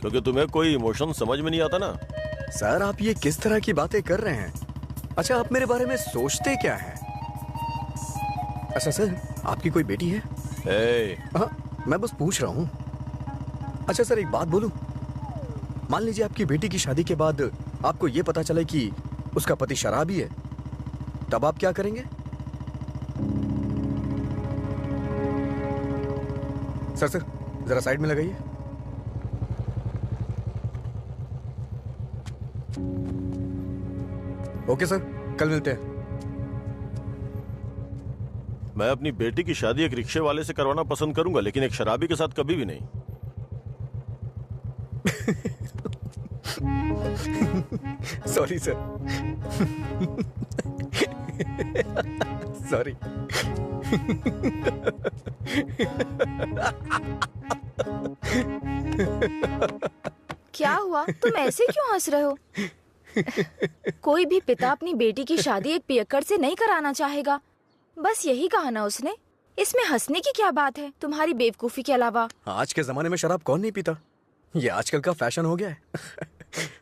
क्योंकि तुम्हें कोई इमोशन समझ में नहीं आता ना। सर आप ये किस तरह की बातें कर रहे हैं? अच्छा आप मेरे बारे में सोचते क्या हैं? अच्छा सर, आपकी कोई बेटी है? हाँ, मैं बस पूछ रहा हूँ। अच्छा सर एक बात बोलूं, मान लीजिए आपकी बेटी की शादी के बाद आपको ये पता चले कि उसका पति शराबी है, तब आप क्या करेंगे? सर जरा साइड में लगाइए। ओके सर, कल मिलते हैं। मैं अपनी बेटी की शादी एक रिक्शे वाले से करवाना पसंद करूंगा, लेकिन एक शराबी के साथ कभी भी नहीं। Sorry sir. सॉरी। क्या हुआ, तुम ऐसे क्यों हंस रहे हो? कोई भी पिता अपनी बेटी की शादी एक पियक्कड़ से नहीं कराना चाहेगा, बस यही कहा ना उसने। इसमें हंसने की क्या बात है तुम्हारी बेवकूफी के अलावा? आज के जमाने में शराब कौन नहीं पीता, ये आजकल का फैशन हो गया है।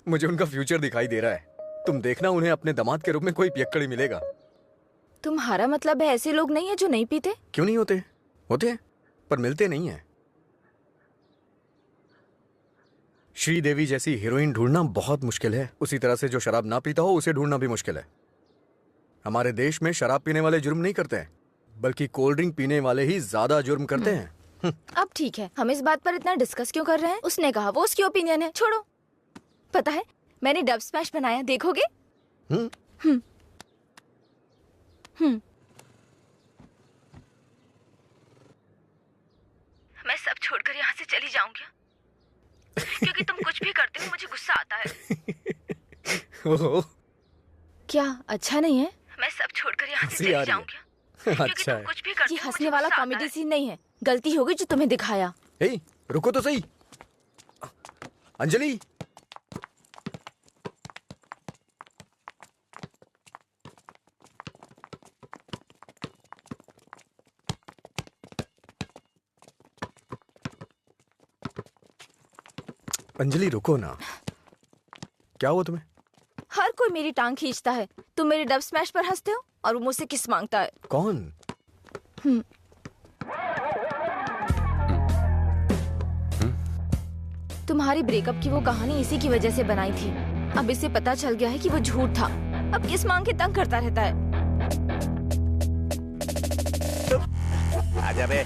मुझे उनका फ्यूचर दिखाई दे रहा है। तुम देखना, उन्हें अपने दामाद के रूप में कोई पियक्कड़ ही मिलेगा। तुम्हारा मतलब है ऐसे लोग नहीं है जो नहीं पीते? क्यों नहीं होते? होते हैं, पर मिलते नहीं है। श्रीदेवी जैसी हीरोइन ढूंढना बहुत मुश्किल है, उसी तरह से जो शराब ना पीता हो उसे ढूंढना भी मुश्किल है। हमारे देश में शराब पीने वाले जुर्म नहीं करते हैं, बल्कि कोल्ड ड्रिंक पीने वाले ही ज्यादा जुर्म करते हैं। अब ठीक है, हम इस बात पर इतना डिस्कस क्यों कर रहे हैं? उसने कहा, वो उसकी ओपिनियन है, छोड़ो। पता है मैंने डब स्मैश बनाया, देखोगे? मैं सब छोड़कर यहाँ से चली जाऊंगी, क्योंकि तुम कुछ भी करते हो मुझे गुस्सा आता है। क्या अच्छा नहीं है? मैं सब छोड़कर यहाँ से चली जाऊंगी, क्योंकि तुम कुछ भी करते हो। ये हंसने वाला कॉमेडी सीन नहीं है, गलती होगी जो तुम्हें दिखाया। ए, रुको तो सही। अंजलि, अंजलि रुको ना। क्या हुआ तुम्हें? हर कोई मेरी टांग खींचता है। तुम मेरे डब स्मैश पर हंसते हो और वो मुझसे किस मांगता है। कौन? तुम्हारी ब्रेकअप की वो कहानी इसी की वजह से बनाई थी। अब इसे पता चल गया है कि वो झूठ था। अब किस मांग के तंग करता रहता है। आजा बे।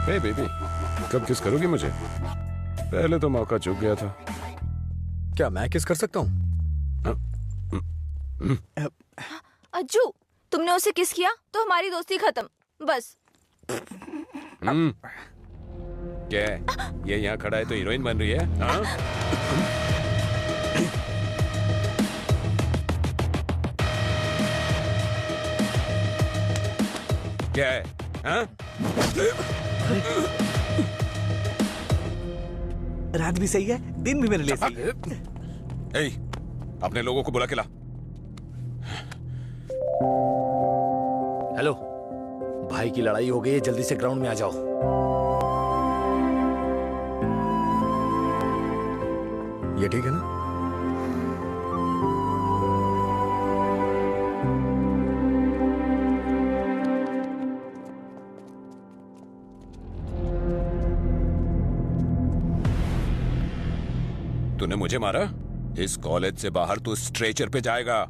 हे बेबी, कब किस करोगी मुझे? पहले तो मौका चूक गया था। क्या मैं किस कर सकता हूँ? अज्जू, तुमने उसे किस किया तो हमारी दोस्ती खत्म, बस। क्या है? ये यहाँ खड़ा है तो हीरोइन बन रही है? हाँ? क्या है? हाँ? रात भी सही है, दिन भी मेरे लिए सही है। ए, अपने लोगों को बुला के ला। हेलो, भाई की लड़ाई हो गई है, जल्दी से ग्राउंड में आ जाओ। ये ठीक है ना? तूने मुझे मारा? इस कॉलेज से बाहर तू स्ट्रेचर पे जाएगा।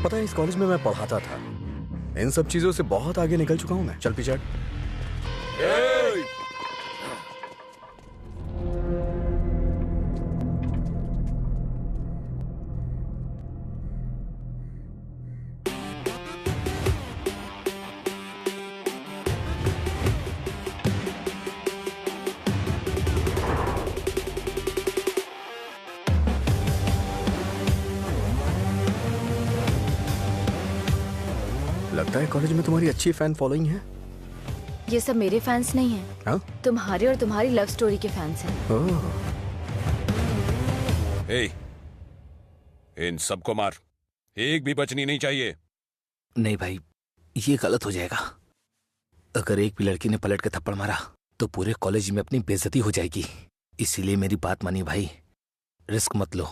पता है, इस कॉलेज में मैं पढ़ाता था। इन सब चीजों से बहुत आगे निकल चुका हूं मैं। चल पीछे हट। लगता है कॉलेज में तुम्हारी अच्छी फैन फॉलोइंग है। ये सब मेरे फैंस नहीं हैं। हाँ? तुम्हारे और तुम्हारी लव स्टोरी के फैंस हैं। ए, इन सबको मार, एक भी बचनी नहीं चाहिए। नहीं भाई, ये गलत हो जाएगा। अगर एक भी लड़की ने पलट के थप्पड़ मारा तो पूरे कॉलेज में अपनी बेइज्जती हो जाएगी। इसीलिए मेरी बात मानिए भाई, रिस्क मत लो।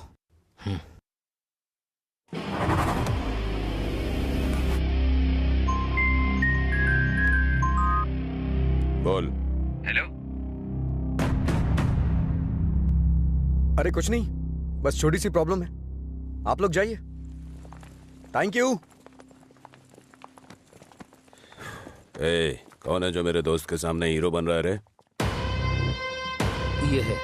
बोल। हेलो, अरे कुछ नहीं, बस छोटी सी प्रॉब्लम है। आप लोग जाइए। Thank you. ए, कौन है जो मेरे दोस्त के सामने हीरो बन रहा है रे? ये है।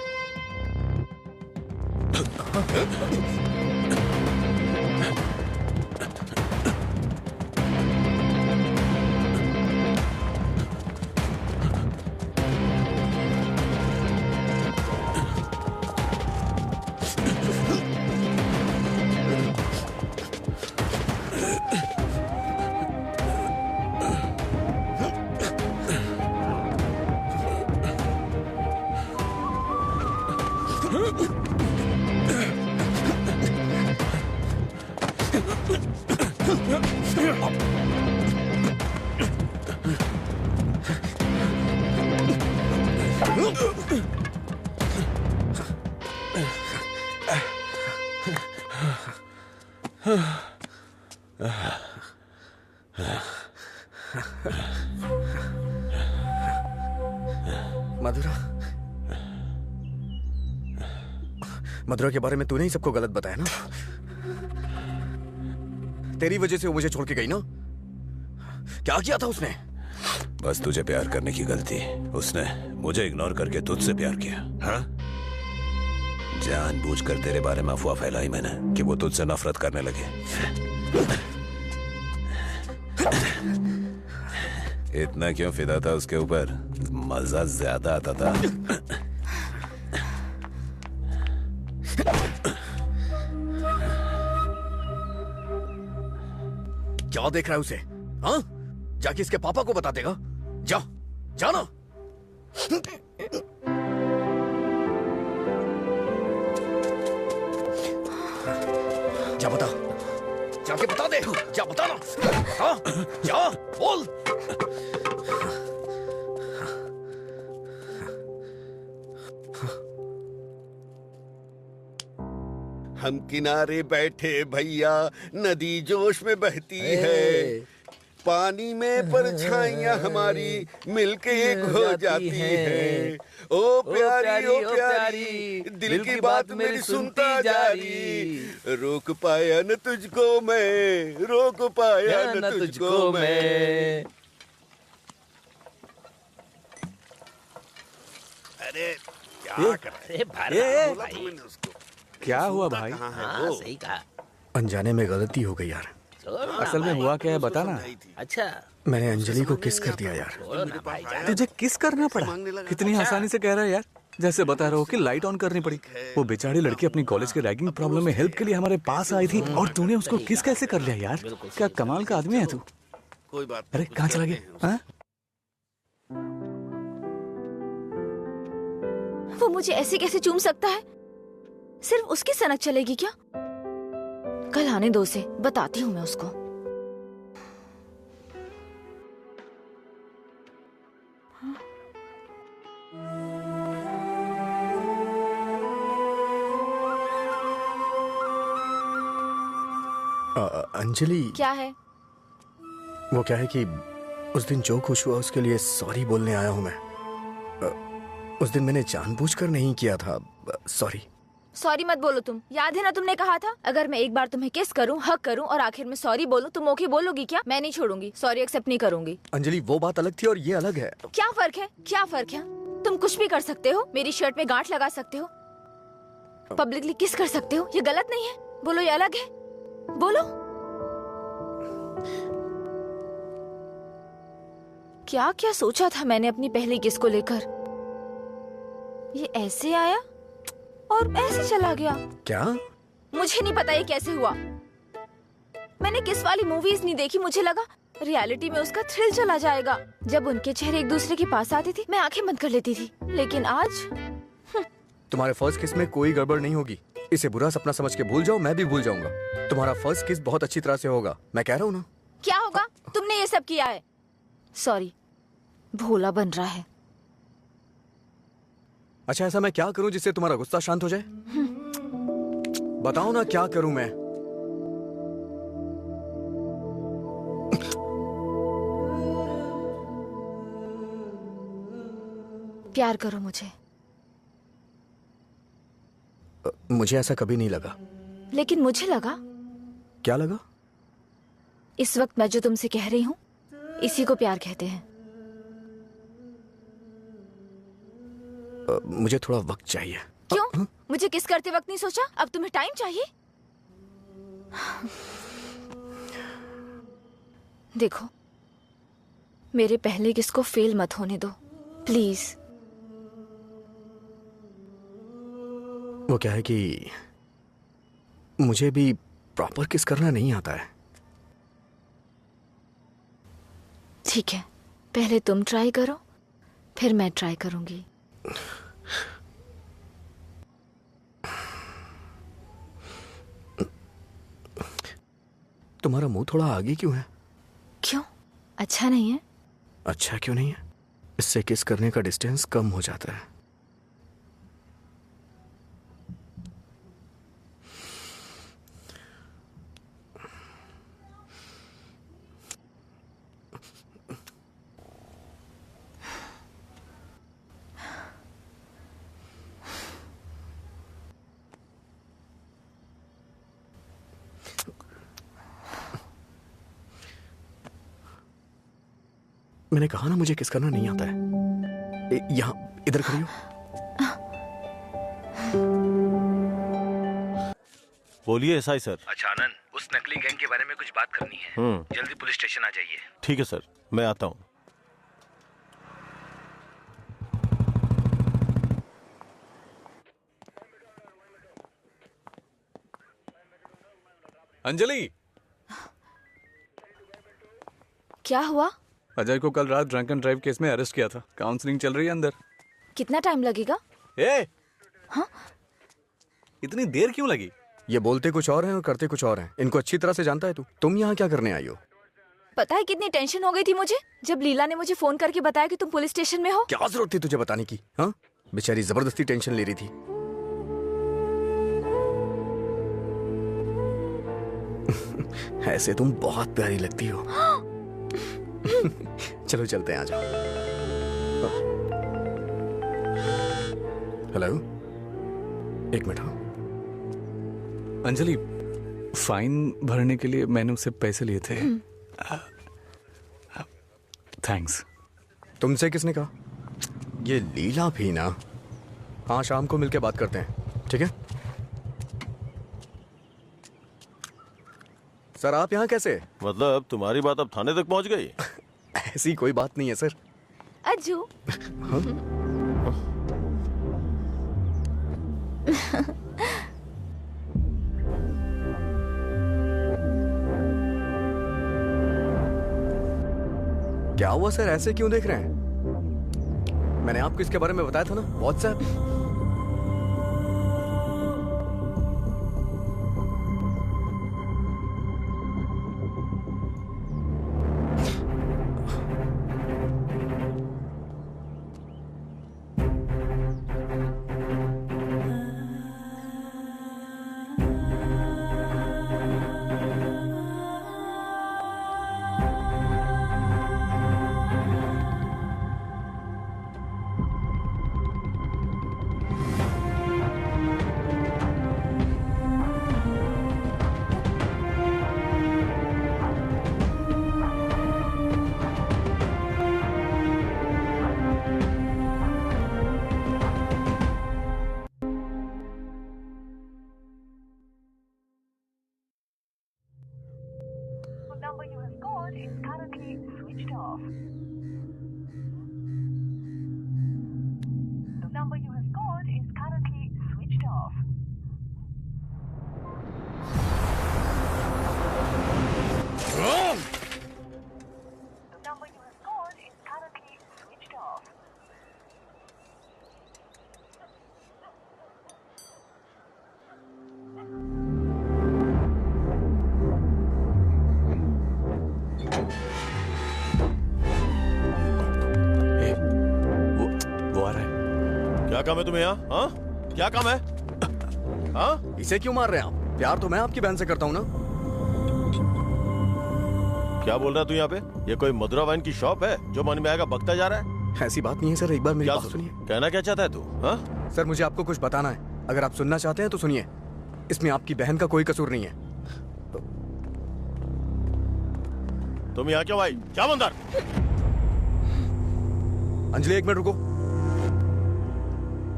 मधुरा, मधुरा के बारे में तूने ही सबको गलत बताया ना? तेरी वजह से वो मुझे छोड़ के गई ना? क्या किया था उसने? बस तुझे प्यार करने की गलती। उसने मुझे इग्नोर करके तुझसे प्यार किया। हाँ, जानबूझकर तेरे बारे में अफवाह फैलाई मैंने कि वो तुझसे नफरत करने लगे। इतना क्यों फिदा था उसके ऊपर? मजा ज्यादा आता था। क्या देख रहा है उसे? हाँ, जाके इसके पापा को बता देगा। जा, जाना। जा बता, जाके बता दे। जा बताना, हाँ, जा बोल। हम किनारे बैठे भैया, नदी जोश में बहती है, पानी में परछाइयां हमारी मिलके एक हो जाती है। ओ प्यारी ओ प्यारी, दिल की बात मेरी सुनता जारी, रोक पाया न तुझको मैं, रोक पाया न तुझको मैं। अरे क्या कर रहे हैं? बोला तो मैंने उसको। क्या हुआ भाई? हाँ, सही कहा। अनजाने में गलती हो गई यार। असल में हुआ क्या है बताना। अच्छा, मैंने अंजलि को किस कर दिया यार। तुझे किस करना पड़ा? कितनी आसानी से कह रहा है यार, जैसे बता रहा हो कि लाइट ऑन करनी पड़ी। वो बेचारी लड़की अपनी कॉलेज के रैगिंग प्रॉब्लम में हेल्प के लिए हमारे पास आई थी और तूने उसको किस कैसे कर लिया यार? क्या कमाल का आदमी है तू। कोई बात। अरे कहाँ चला गया? हाँ? वो मुझे ऐसे कैसे चूम सकता है? सिर्फ उसकी सनक चलेगी क्या? कल आने दो से, बताती हूँ मैं उसको। अंजलि, क्या है? वो क्या है कि उस दिन जो कुछ हुआ उसके लिए सॉरी बोलने आया हूँ मैं। उस दिन मैंने जानबूझकर नहीं किया था। सॉरी। सॉरी मत बोलो तुम। याद है ना तुमने कहा था अगर मैं एक बार तुम्हें किस करूं, हक करूं और आखिर में सॉरी बोलूं, तुम ओके बोलोगी क्या? मैं नहीं छोड़ूंगी, सॉरी एक्सेप्ट नहीं करूंगी। अंजलि, वो बात अलग थी और ये अलग है। क्या फर्क है? क्या फर्क है? तुम कुछ भी कर सकते हो, मेरी शर्ट पे गांठ लगा सकते हो, पब्लिकली किस कर सकते हो, ये गलत नहीं है? बोलो, ये अलग है? बोलो। क्या क्या सोचा था मैंने अपनी पहली किस को लेकर? ये ऐसे आया और ऐसे चला गया। क्या? मुझे नहीं पता ये कैसे हुआ। मैंने किस वाली मूवीज नहीं देखी, मुझे लगा रियलिटी में उसका थ्रिल चला जाएगा। जब उनके चेहरे एक दूसरे के पास आते थे मैं आंखें बंद कर लेती थी, लेकिन आज तुम्हारे फर्स्ट किस में कोई गड़बड़ नहीं होगी। इसे बुरा सपना समझ के भूल जाओ, मैं भी भूल जाऊंगा। तुम्हारा फर्स्ट किस बहुत अच्छी तरह से होगा, मैं कह रहा हूँ ना। क्या होगा? तुमने ये सब किया है। सॉरी, भोला बन रहा है। अच्छा, ऐसा मैं क्या करूं जिससे तुम्हारा गुस्सा शांत हो जाए? बताओ ना, क्या करूं मैं? प्यार करो मुझे। मुझे ऐसा कभी नहीं लगा। लेकिन मुझे लगा। क्या लगा? इस वक्त मैं जो तुमसे कह रही हूँ इसी को प्यार कहते हैं। मुझे थोड़ा वक्त चाहिए। क्यों? मुझे किस करते वक्त नहीं सोचा? अब तुम्हें टाइम चाहिए? देखो, मेरे पहले किस को फेल मत होने दो प्लीज। वो क्या है कि मुझे भी प्रॉपर किस करना नहीं आता है। ठीक है, पहले तुम ट्राई करो, फिर मैं ट्राई करूंगी। तुम्हारा मुंह थोड़ा आगे क्यों है? क्यों? अच्छा नहीं है? अच्छा क्यों नहीं है? इससे किस करने का डिस्टेंस कम हो जाता है। मैंने कहा ना मुझे किस करना नहीं आता है। यहाँ इधर खड़ी हो। बोलिए एसआई सर। अच्छा आनंद, उस नकली गैंग के बारे में कुछ बात करनी है। जल्दी पुलिस स्टेशन आ जाइए। ठीक है सर, मैं आता हूँ। अंजलि, क्या हुआ? अजय को कल रात ड्रंक एंड ड्राइव केस में अरेस्ट किया था। काउंसलिंग चल रही है अंदर। कितना टाइम लगेगा? हाँ? इतनी देर क्यों लगी? ये बोलते कुछ और हैं और करते कुछ और हैं। इनको अच्छी तरह से जानता है तू। तुम यहाँ क्या करने आई हो? पता है कितनी टेंशन हो गई थी मुझे जब लीला ने मुझे फोन करके बताया कि तुम पुलिस स्टेशन में हो। क्या जरूरत थी तुझे बताने की? हाँ, बेचारी जबरदस्ती टेंशन ले रही थी। ऐसे तुम बहुत प्यारी लगती हो। चलो चलते हैं, आ जाओ। हेलो, एक मिनट। हाँ अंजलि, फाइन भरने के लिए मैंने उससे पैसे लिए थे। थैंक्स। तुमसे किसने कहा? ये लीला भी ना। हाँ, शाम को मिलके बात करते हैं, ठीक है? सर आप यहाँ कैसे? मतलब तुम्हारी बात अब थाने तक पहुंच गई? ऐसी कोई बात नहीं है सर। अज्जू। हाँ? क्या हुआ सर, ऐसे क्यों देख रहे हैं? मैंने आपको इसके बारे में बताया था ना, व्हाट्सएप। क्या काम है तुम्हें यहाँ? हाँ? क्या काम है? हाँ? इसे क्यों मार रहे हैं आप? प्यार तो मैं आपकी बहन से करता हूँ ना। क्या बोल रहा तू यहाँ पे? ये कोई मधुरा वाइन की शॉप है जो मन में आएगा बकता जा रहा है? ऐसी बात नहीं है सर, एक बार मेरी बात सुनिए। कहना क्या चाहता है तू? हाँ? सर मुझे आपको कुछ बताना है। अगर आप सुनना चाहते हैं तो सुनिए, इसमें आपकी बहन का कोई कसूर नहीं है। तुम यहाँ क्यों आई? क्या अंदर? अंजलि एक मिनट रुको।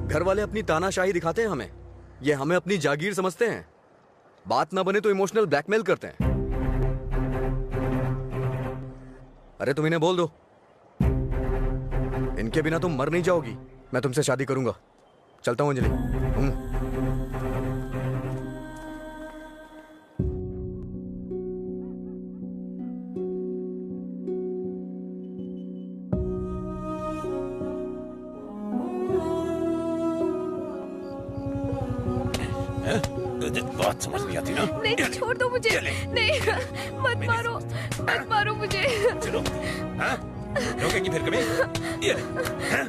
घर वाले अपनी तानाशाही दिखाते हैं हमें, ये हमें अपनी जागीर समझते हैं। बात ना बने तो इमोशनल ब्लैकमेल करते हैं। अरे तुम इन्हें बोल दो, इनके बिना तुम मर नहीं जाओगी। मैं तुमसे शादी करूंगा। चलता हूं अंजलि। बात समझ नहीं आती ना? नहीं, छोड़ दो मुझे। नहीं, मत मारो, मत मारो मुझे। चलो, हाँ? रोकेंगी फिर कभी? ये ले, हाँ?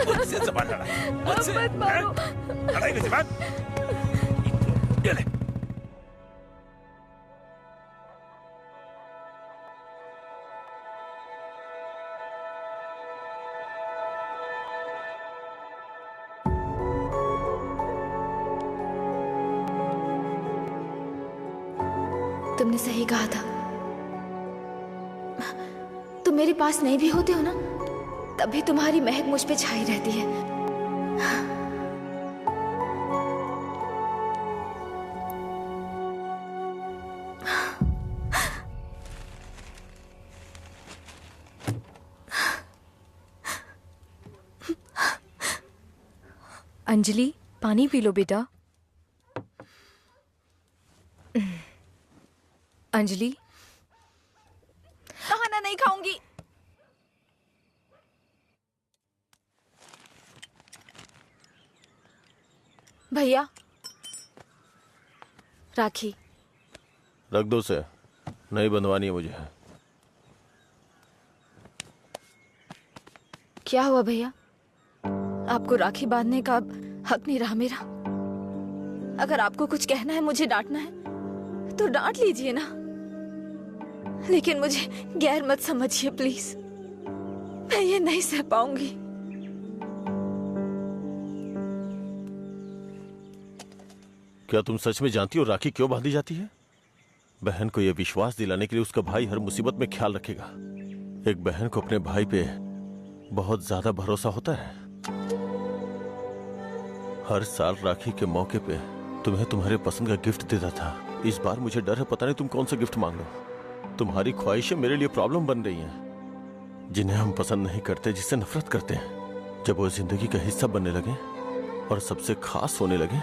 मुझसे ज़बान लड़ा, मुझसे, मत मारो। लड़ाई की ज़बान? ये ले। तुमने सही कहा था। तुम मेरे पास नहीं भी होते हो ना, तब भी तुम्हारी महक मुझ पे छाई रहती है। अंजलि, पानी पी लो बेटा। अंजलि, खाना नहीं खाऊंगी। भैया, राखी रख दो उसे, नहीं बंधवानी है मुझे। क्या हुआ भैया? आपको राखी बांधने का हक नहीं रहा मेरा? अगर आपको कुछ कहना है, मुझे डांटना है तो डांट लीजिए ना, लेकिन मुझे गैर मत समझिए प्लीज। मैं ये नहीं सह पाऊंगी। क्या तुम सच में जानती हो राखी क्यों बांधी जाती है? बहन को यह विश्वास दिलाने के लिए उसका भाई हर मुसीबत में ख्याल रखेगा। एक बहन को अपने भाई पे बहुत ज्यादा भरोसा होता है। हर साल राखी के मौके पे तुम्हें तुम्हारे पसंद का गिफ्ट देता था। इस बार मुझे डर है, पता नहीं तुम कौन सा गिफ्ट मांग लो। तुम्हारी ख्वाहिशें मेरे लिए प्रॉब्लम बन रही हैं, जिन्हें हम पसंद नहीं करते, जिससे नफरत करते हैं। जब वो जिंदगी का हिस्सा बनने लगे और सबसे खास होने लगे,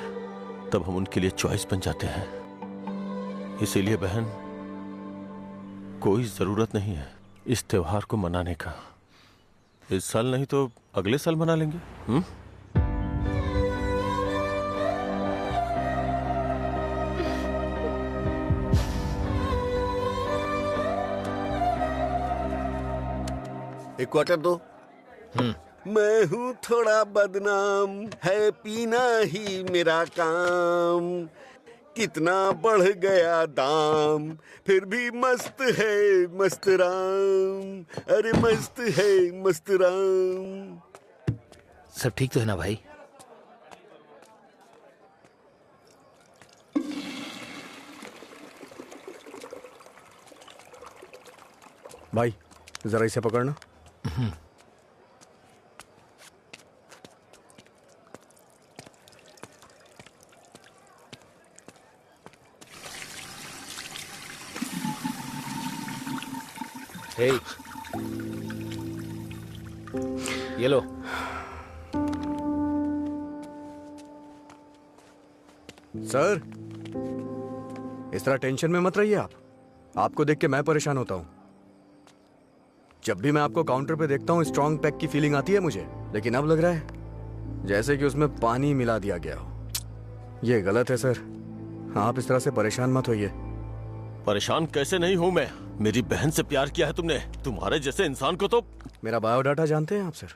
तब हम उनके लिए चॉइस बन जाते हैं। इसीलिए बहन, कोई जरूरत नहीं है इस त्योहार को मनाने का। इस साल नहीं तो अगले साल मना लेंगे। एक क्वार्टर दो। मैं हूँ थोड़ा बदनाम, है पीना ही मेरा काम। कितना बढ़ गया दाम, फिर भी मस्त है मस्त राम। अरे मस्त है मस्त राम। सब ठीक तो है ना भाई? भाई जरा इसे पकड़ना। हे, ये लो। सर, इस तरह टेंशन में मत रहिए आप। आपको देख के मैं परेशान होता हूं। जब भी मैं आपको काउंटर पे देखता हूँ, स्ट्रॉन्ग पैक की फीलिंग आती है मुझे, लेकिन अब लग रहा है जैसे कि उसमें पानी मिला दिया गया हो। ये गलत है सर, आप इस तरह से परेशान मत होइए। परेशान कैसे नहीं हूं मैं? मेरी बहन से प्यार किया है तुमने। तुम्हारे जैसे इंसान को तो। मेरा बायोडाटा जानते हैं आप सर?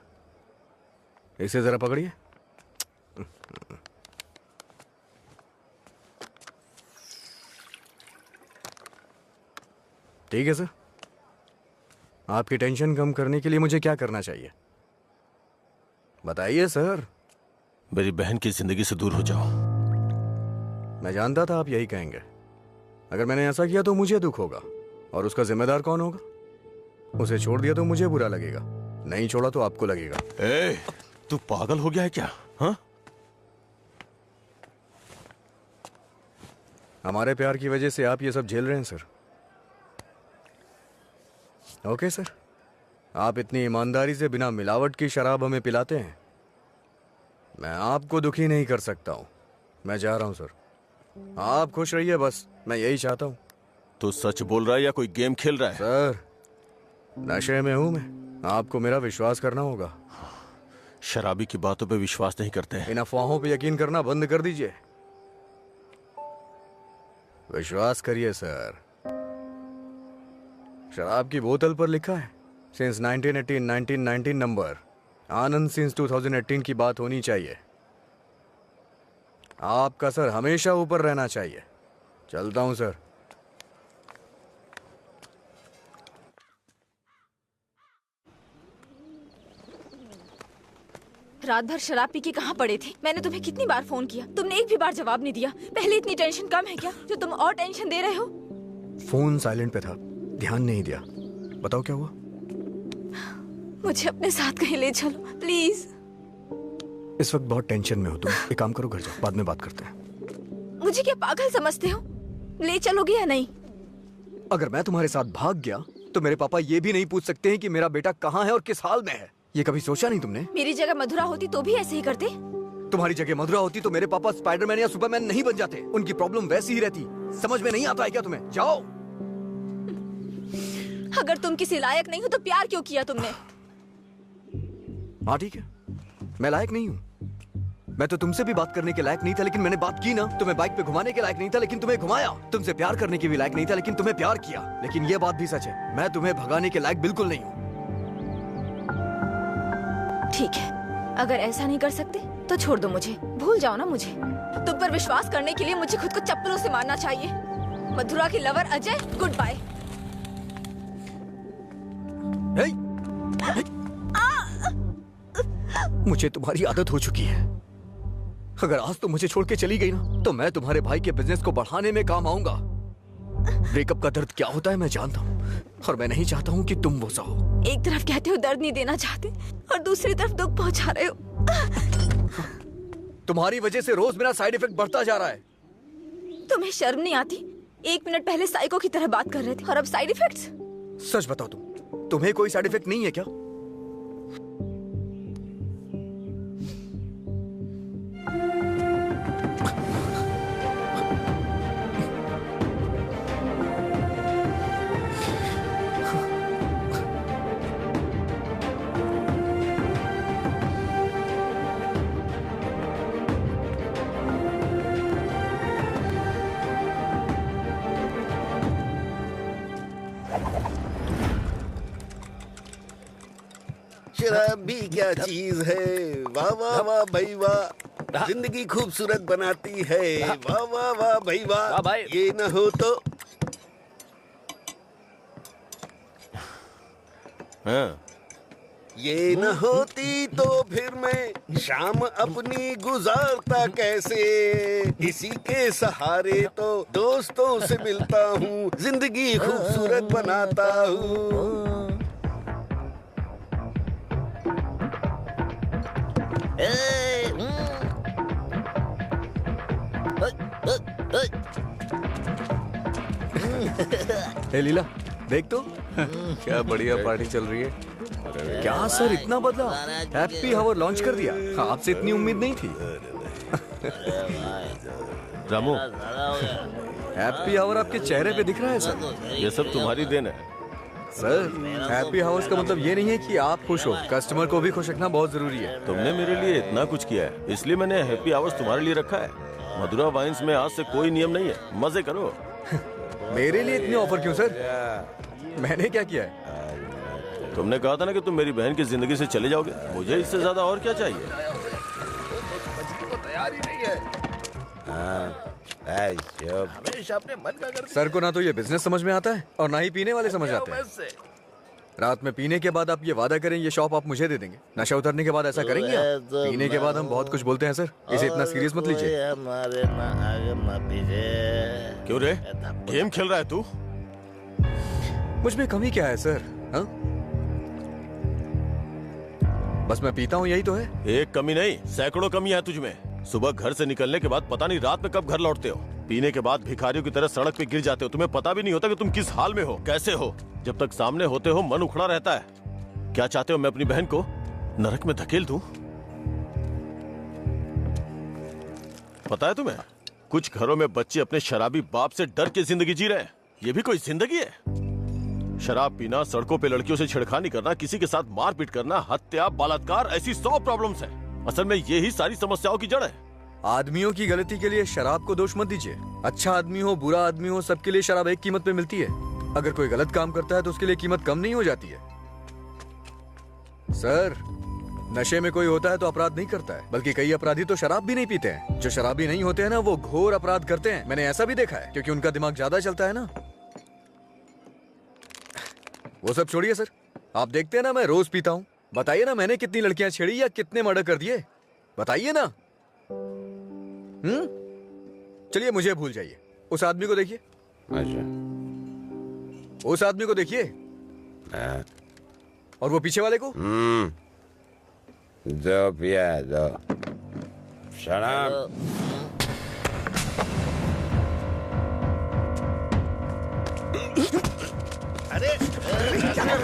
इसे जरा पकड़िए। ठीक है सर, आपकी टेंशन कम करने के लिए मुझे क्या करना चाहिए बताइए सर। मेरी बहन की जिंदगी से दूर हो जाओ। मैं जानता था आप यही कहेंगे। अगर मैंने ऐसा किया तो मुझे दुख होगा, और उसका जिम्मेदार कौन होगा? उसे छोड़ दिया तो मुझे बुरा लगेगा, नहीं छोड़ा तो आपको लगेगा। ए, तू पागल हो गया है क्या? हाँ? हमारे प्यार की वजह से आप ये सब झेल रहे हैं सर। ओके सर, आप इतनी ईमानदारी से बिना मिलावट की शराब हमें पिलाते हैं। मैं आपको दुखी नहीं कर सकता हूं। मैं जा रहा हूं सर, आप खुश रहिए बस, मैं यही चाहता हूं। तू सच बोल रहा है या कोई गेम खेल रहा है? सर, नशे में हूं मैं, आपको मेरा विश्वास करना होगा। शराबी की बातों पे विश्वास नहीं करते हैं। इन अफवाहों पे यकीन करना बंद कर दीजिए। विश्वास करिए सर, शराब की बोतल पर लिखा है सिंस 1918 1919 नंबर, आनंद सिंस 2018 की बात होनी चाहिए। आपका सर हमेशा ऊपर रहना चाहिए। चलता हूं सर। रात भर शराब पी के कहाँ पड़े थे? मैंने तुम्हें कितनी बार फोन किया, तुमने एक भी बार जवाब नहीं दिया। पहले इतनी टेंशन कम है क्या जो तुम और टेंशन दे रहे हो? फोन साइलेंट पे था, ध्यान नहीं दिया। बताओ क्या हुआ? मुझे अपने साथ कहीं ले चलो प्लीज। इस वक्त बहुत टेंशन में हो तुम, एक काम करो घर जाओ, बाद में बात करते हैं। मुझे क्या पागल समझते हो? ले चलोगे या नहीं? अगर मैं तुम्हारे साथ भाग गया तो मेरे पापा ये भी नहीं पूछ सकते हैं कि मेरा बेटा कहाँ है और किस हाल में है। ये कभी सोचा नहीं तुमने? मेरी जगह मधुरा होती तो भी ऐसे ही करते। तुम्हारी जगह मधुरा होती तो मेरे पापा स्पाइडरमैन या सुपरमैन नहीं बन जाते। उनकी प्रॉब्लम वैसी ही रहती। समझ में नहीं आता है क्या तुम्हें? जाओ। अगर तुम किसी लायक नहीं हो तो प्यार क्यों किया तुमने? हाँ ठीक है, मैं लायक नहीं हूँ। मैं तो तुमसे भी बात करने के लायक नहीं था, लेकिन मैंने बात की ना। तुम्हें बाइक पे घुमाने के लायक नहीं था, लेकिन तुम्हें घुमाया। तुमसे प्यार करने के भी लायक नहीं था, लेकिन तुम्हें प्यार किया। लेकिन ये बात भी सच है, मैं तुम्हें भगाने के लायक बिल्कुल नहीं हूँ। ठीक है, अगर ऐसा नहीं कर सकते तो छोड़ दो मुझे, भूल जाओ ना मुझे। तुम पर विश्वास करने के लिए मुझे खुद को चप्पलों से मारना चाहिए। मधुरा की लवर अजय, गुड बाय। मुझे तुम्हारी आदत हो चुकी है। अगर आज तुम मुझे छोड़ के चली गई ना, तो मैं तुम्हारे भाई के बिजनेस को बढ़ाने में काम आऊंगा। ब्रेकअप का दर्द क्या होता है मैं जानता हूँ, और मैं नहीं चाहता हूँ कि तुम वो सहो। एक तरफ कहते हो दर्द नहीं देना चाहते और दूसरी तरफ दुख पहुंचा रहे हो। तुम्हारी वजह से रोज मेरा साइड इफेक्ट बढ़ता जा रहा है। तुम्हें शर्म नहीं आती? 1 मिनट पहले साइको की तरह बात कर रहे थे और अब साइड इफेक्ट्स। सच बताओ तुम्हें कोई साइड इफेक्ट नहीं है क्या? शराब भी क्या चीज है। वाह वाह वाह भाई वाह, जिंदगी खूबसूरत बनाती है। वाह वाह वाह भाई वाह, ये न हो तो। हाँ। ये न होती तो फिर मैं शाम अपनी गुजारता कैसे। इसी के सहारे तो दोस्तों से मिलता हूँ, जिंदगी खूबसूरत बनाता हूँ। हे लीला, देख तो क्या बढ़िया पार्टी चल रही है। क्या सर इतना बदला? हैप्पी हावर लॉन्च कर दिया, आपसे इतनी उम्मीद नहीं थी। रामू, हैप्पी हावर आपके चेहरे पे दिख रहा है सर। ये सब तुम्हारी देन है सर। हैप्पी हावर्स का मतलब ये नहीं है कि आप खुश हो, कस्टमर को भी खुश रखना बहुत जरूरी है। तुमने मेरे लिए इतना कुछ किया है, इसलिए मैंने हैप्पी आवर्स तुम्हारे लिए रखा है। मधुरा वाइन्स में आज से कोई नियम नहीं है, मजे करो। मेरे लिए इतने ऑफर क्यों सर? मैंने क्या किया है? तुमने कहा था ना कि तुम मेरी बहन की जिंदगी से चले जाओगे, मुझे इससे ज्यादा और क्या चाहिए? तैयार ही नहीं है। हमेशा अपने मन का करते। सर को ना तो ये बिजनेस समझ में आता है और ना ही पीने वाले समझ आते हैं। रात में पीने के बाद आप ये वादा करें ये शॉप आप मुझे दे देंगे। नशा उतरने के बाद ऐसा करेंगे आप? पीने के बाद हम बहुत कुछ बोलते हैं सर, इसे इतना सीरियस मत लीजिए। हमारे ना आगे ना पीछे। क्यों रे, गेम खेल रहा है तू? मुझ में कमी क्या है सर? हाँ, बस मैं पीता हूँ, यही तो है। एक कमी नहीं, सैकड़ों कमियां हैं तुझ में। सुबह घर से निकलने के बाद पता नहीं रात में कब घर लौटते हो। पीने के बाद भिखारियों की तरह सड़क पे गिर जाते हो। तुम्हें पता भी नहीं होता कि तुम किस हाल में हो, कैसे हो। जब तक सामने होते हो मन उखड़ा रहता है। क्या चाहते हो मैं अपनी बहन को नरक में धकेल दूं? पता है तुम्हें, कुछ घरों में बच्चे अपने शराबी बाप से डर के जिंदगी जी रहे हैं। ये भी कोई जिंदगी है? शराब पीना, सड़कों पे लड़कियों से छेड़खानी करना, किसी के साथ मारपीट करना, हत्या, बलात्कार, ऐसी 100 प्रॉब्लम्स हैं। असल में ये ही सारी समस्याओं की जड़ है। आदमियों की गलती के लिए शराब को दोष मत दीजिए। अच्छा आदमी हो, बुरा आदमी हो, सबके लिए शराब एक कीमत पे मिलती है। अगर कोई गलत काम करता है तो उसके लिए कीमत कम नहीं हो जाती है। सर, नशे में कोई होता है तो अपराध नहीं करता है, बल्कि कई अपराधी तो शराब भी नहीं पीते हैं। जो शराबी नहीं होते हैं ना, वो घोर अपराध करते हैं। मैंने ऐसा भी देखा है, क्योंकि उनका दिमाग ज्यादा चलता है ना। वो सब छोड़िए सर, आप देखते हैं ना मैं रोज पीता हूँ। बताइए ना मैंने कितनी लड़कियां छेड़ी या कितने मर्डर कर दिए, बताइए ना। चलिए मुझे भूल जाइए, उस आदमी को देखिए। अच्छा, उस आदमी को देखिए, और वो पीछे वाले को। दो पिया दो शराब।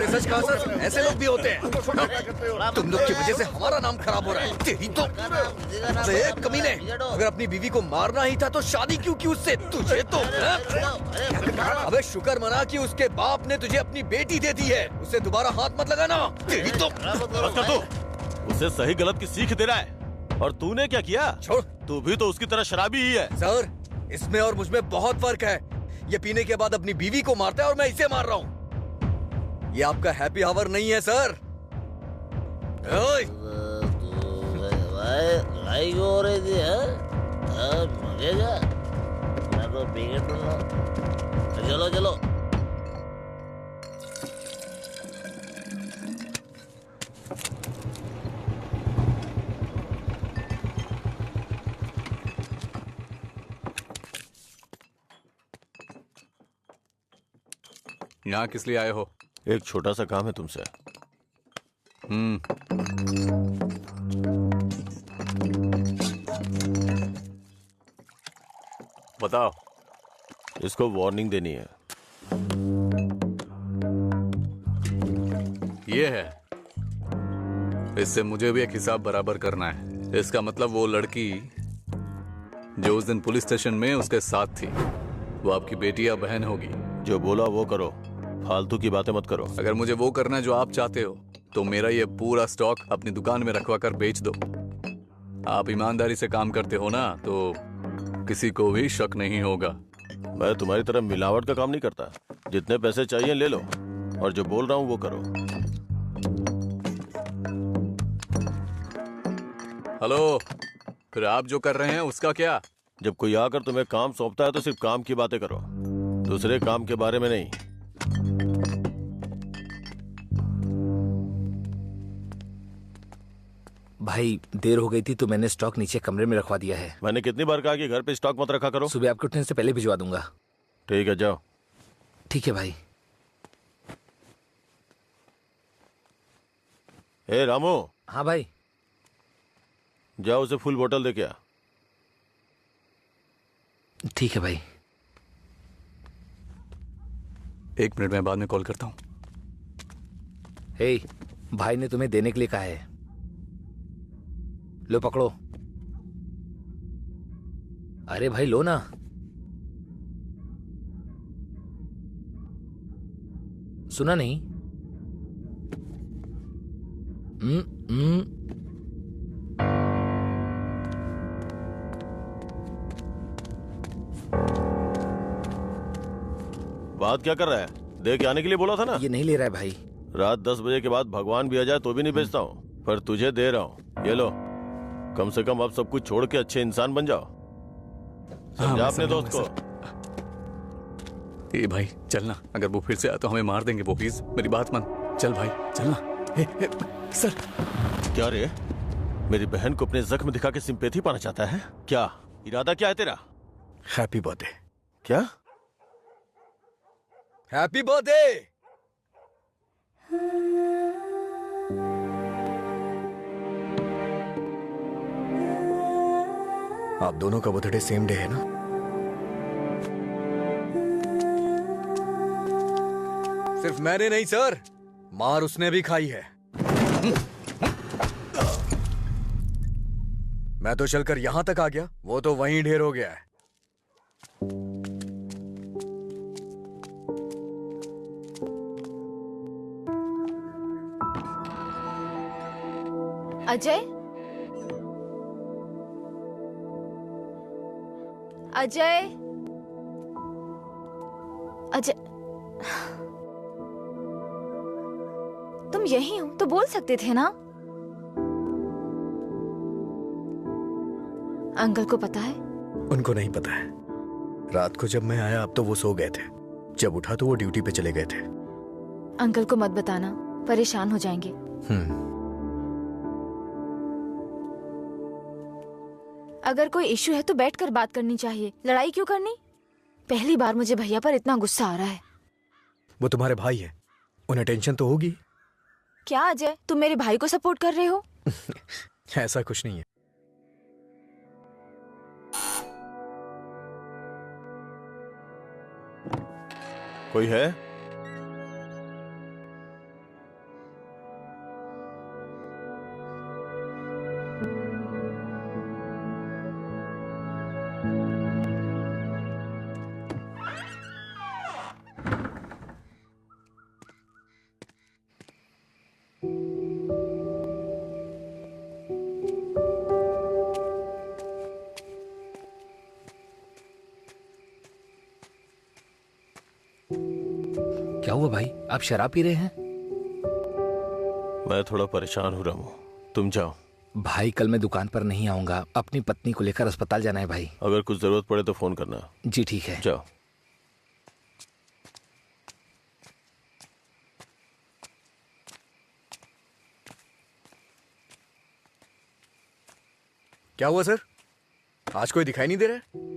सच कहा सर, ऐसे लोग भी होते हैं। तुम लोग की वजह से हमारा नाम खराब हो रहा है। तेरी तो कमीने, अगर अपनी बीवी को मारना ही था तो शादी क्यों की उससे? तुझे तो अबे शुक्र मना कि उसके बाप ने तुझे अपनी बेटी दे दी है। उससे दोबारा हाथ मत लगाना। तेरी तो उसे सही गलत की सीख दे रहा है। और तूने क्या किया? छोड़, तू भी तो उसकी तरह शराबी ही है। सर, इसमें और मुझ में बहुत फर्क है। ये पीने के बाद अपनी बीवी को मारता है और मैं इसे मार रहा हूँ। ये आपका हैप्पी आवर नहीं है सर। लड़ाई हो रही थी, मैं तो पी के चलो चलो। यहाँ किस लिए आए हो? एक छोटा सा काम है तुमसे। बताओ। इसको वार्निंग देनी है। ये है, इससे मुझे भी एक हिसाब बराबर करना है। इसका मतलब वो लड़की जो उस दिन पुलिस स्टेशन में उसके साथ थी, वो आपकी बेटी या बहन होगी। जो बोला वो करो, फालतू की बातें मत करो। अगर मुझे वो करना है जो आप चाहते हो तो मेरा ये पूरा स्टॉक अपनी दुकान में रखवा कर बेच दो। आप ईमानदारी से काम करते हो ना, तो किसी को भी शक नहीं होगा। मैं तुम्हारी तरह मिलावट का काम नहीं करता। जितने पैसे चाहिए ले लो, और जो बोल रहा हूँ वो करो। हेलो, फिर आप जो कर रहे हैं उसका क्या? जब कोई आकर तुम्हें काम सौंपता है तो सिर्फ काम की बातें करो, दूसरे काम के बारे में नहीं। भाई देर हो गई थी तो मैंने स्टॉक नीचे कमरे में रखवा दिया है। मैंने कितनी बार कहा कि घर पे स्टॉक मत रखा करो। सुबह आपके उठने से पहले भिजवा दूंगा। ठीक है, जाओ। ठीक है भाई। ए रामू। हाँ भाई। जाओ उसे फुल बोतल दे के आ। ठीक है भाई। 1 मिनट में बाद में कॉल करता हूँ। हे, भाई ने तुम्हें देने के लिए कहा है। लो पकड़ो। अरे भाई लो ना। सुना नहीं? बात क्या कर रहा है? दे के आने के लिए बोला था ना। ये नहीं ले रहा है भाई। रात 10 बजे के बाद भगवान भी आ जाए तो भी नहीं बेचता हूँ, पर तुझे दे रहा हूँ। ये लो, कम से कम अब सब कुछ छोड़ के अच्छे इंसान बन जाओ। समझा अपने दोस्त को। ए भाई चलना, अगर वो फिर से आया तो हमें मार देंगे वो। प्लीज मेरी बात मान। चल भाई चलना। सर। क्या रे, मेरी बहन को अपने जख्म दिखा के सिंपैथी पाना चाहता है क्या? इरादा क्या है तेरा? Happy birthday. क्या? Happy birthday. आप दोनों का बर्थडे सेम डे है ना? सिर्फ मैंने नहीं सर, मार उसने भी खाई है। मैं तो चलकर यहां तक आ गया, वो तो वहीं ढेर हो गया है। अजय, अजय, अजय, तुम यही हो तो बोल सकते थे ना? अंकल को पता है? उनको नहीं पता है। रात को जब मैं आया अब तो वो सो गए थे, जब उठा तो वो ड्यूटी पे चले गए थे। अंकल को मत बताना, परेशान हो जाएंगे। अगर कोई इशू है तो बैठकर बात करनी चाहिए, लड़ाई क्यों करनी? पहली बार मुझे भैया पर इतना गुस्सा आ रहा है। वो तुम्हारे भाई है, उन्हें टेंशन तो होगी। क्या अजय, तुम मेरे भाई को सपोर्ट कर रहे हो? ऐसा कुछ नहीं है। कोई है? क्या हुआ भाई, आप शराब पी रहे हैं? मैं थोड़ा परेशान हो रहा हूँ, तुम जाओ। भाई कल मैं दुकान पर नहीं आऊंगा, अपनी पत्नी को लेकर अस्पताल जाना है भाई। अगर कुछ जरूरत पड़े तो फोन करना। जी ठीक है। जाओ। क्या हुआ सर, आज कोई दिखाई नहीं दे रहा है?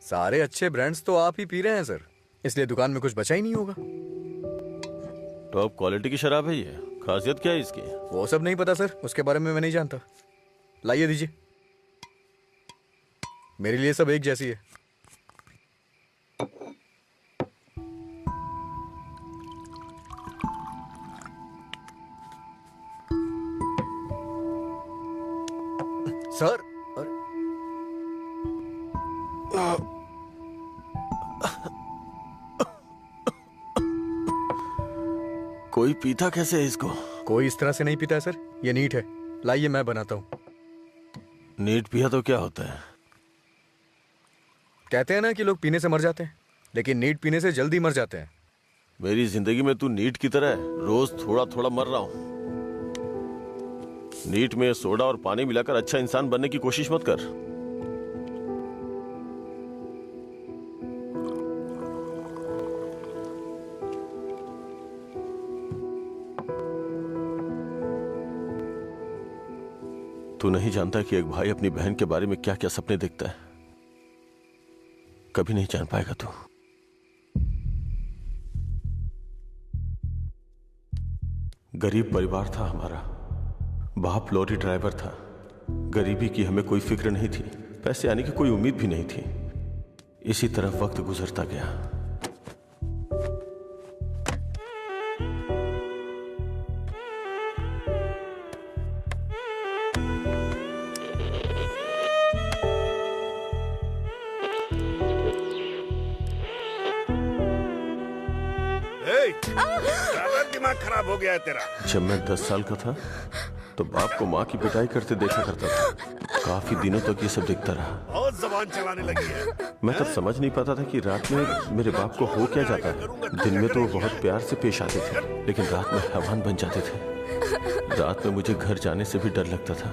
सारे अच्छे ब्रांड्स तो आप ही पी रहे हैं सर, इसलिए दुकान में कुछ बचा ही नहीं होगा। टॉप क्वालिटी की शराब है ये, खासियत क्या है इसकी? वो सब नहीं पता सर, उसके बारे में मैं नहीं जानता। लाइए दीजिए, मेरे लिए सब एक जैसी है। सर कोई पीता कैसे है इसको? कोई इस तरह से नहीं पीता है सर, ये नीट है। लाइए मैं बनाता हूं। नीट पिया तो क्या होता है? कहते हैं ना कि लोग पीने से मर जाते हैं, लेकिन नीट पीने से जल्दी मर जाते हैं। मेरी जिंदगी में तू नीट की तरह है, रोज थोड़ा थोड़ा मर रहा हूं। नीट में सोडा और पानी मिलाकर अच्छा इंसान बनने की कोशिश मत कर। तू नहीं जानता कि एक भाई अपनी बहन के बारे में क्या क्या सपने देखता है। कभी नहीं जान पाएगा तू। गरीब परिवार था हमारा, बाप लॉरी ड्राइवर था। गरीबी की हमें कोई फिक्र नहीं थी, पैसे आने की कोई उम्मीद भी नहीं थी। इसी तरह वक्त गुजरता गया। दिमाग खराब हो गया है तेरा। जब मैं 10 साल का था तो बाप को माँ की पिटाई करते देखा करता था। काफी दिनों तक ये सब देखता रहा। बहुत जबान चलाने लगी है। मैं तब समझ नहीं पाता था कि रात में मेरे बाप को हो क्या जाता है। दिन में तो वो बहुत प्यार से पेश आते थे, लेकिन रात में हैवान बन जाते थे। रात में मुझे घर जाने से भी डर लगता था।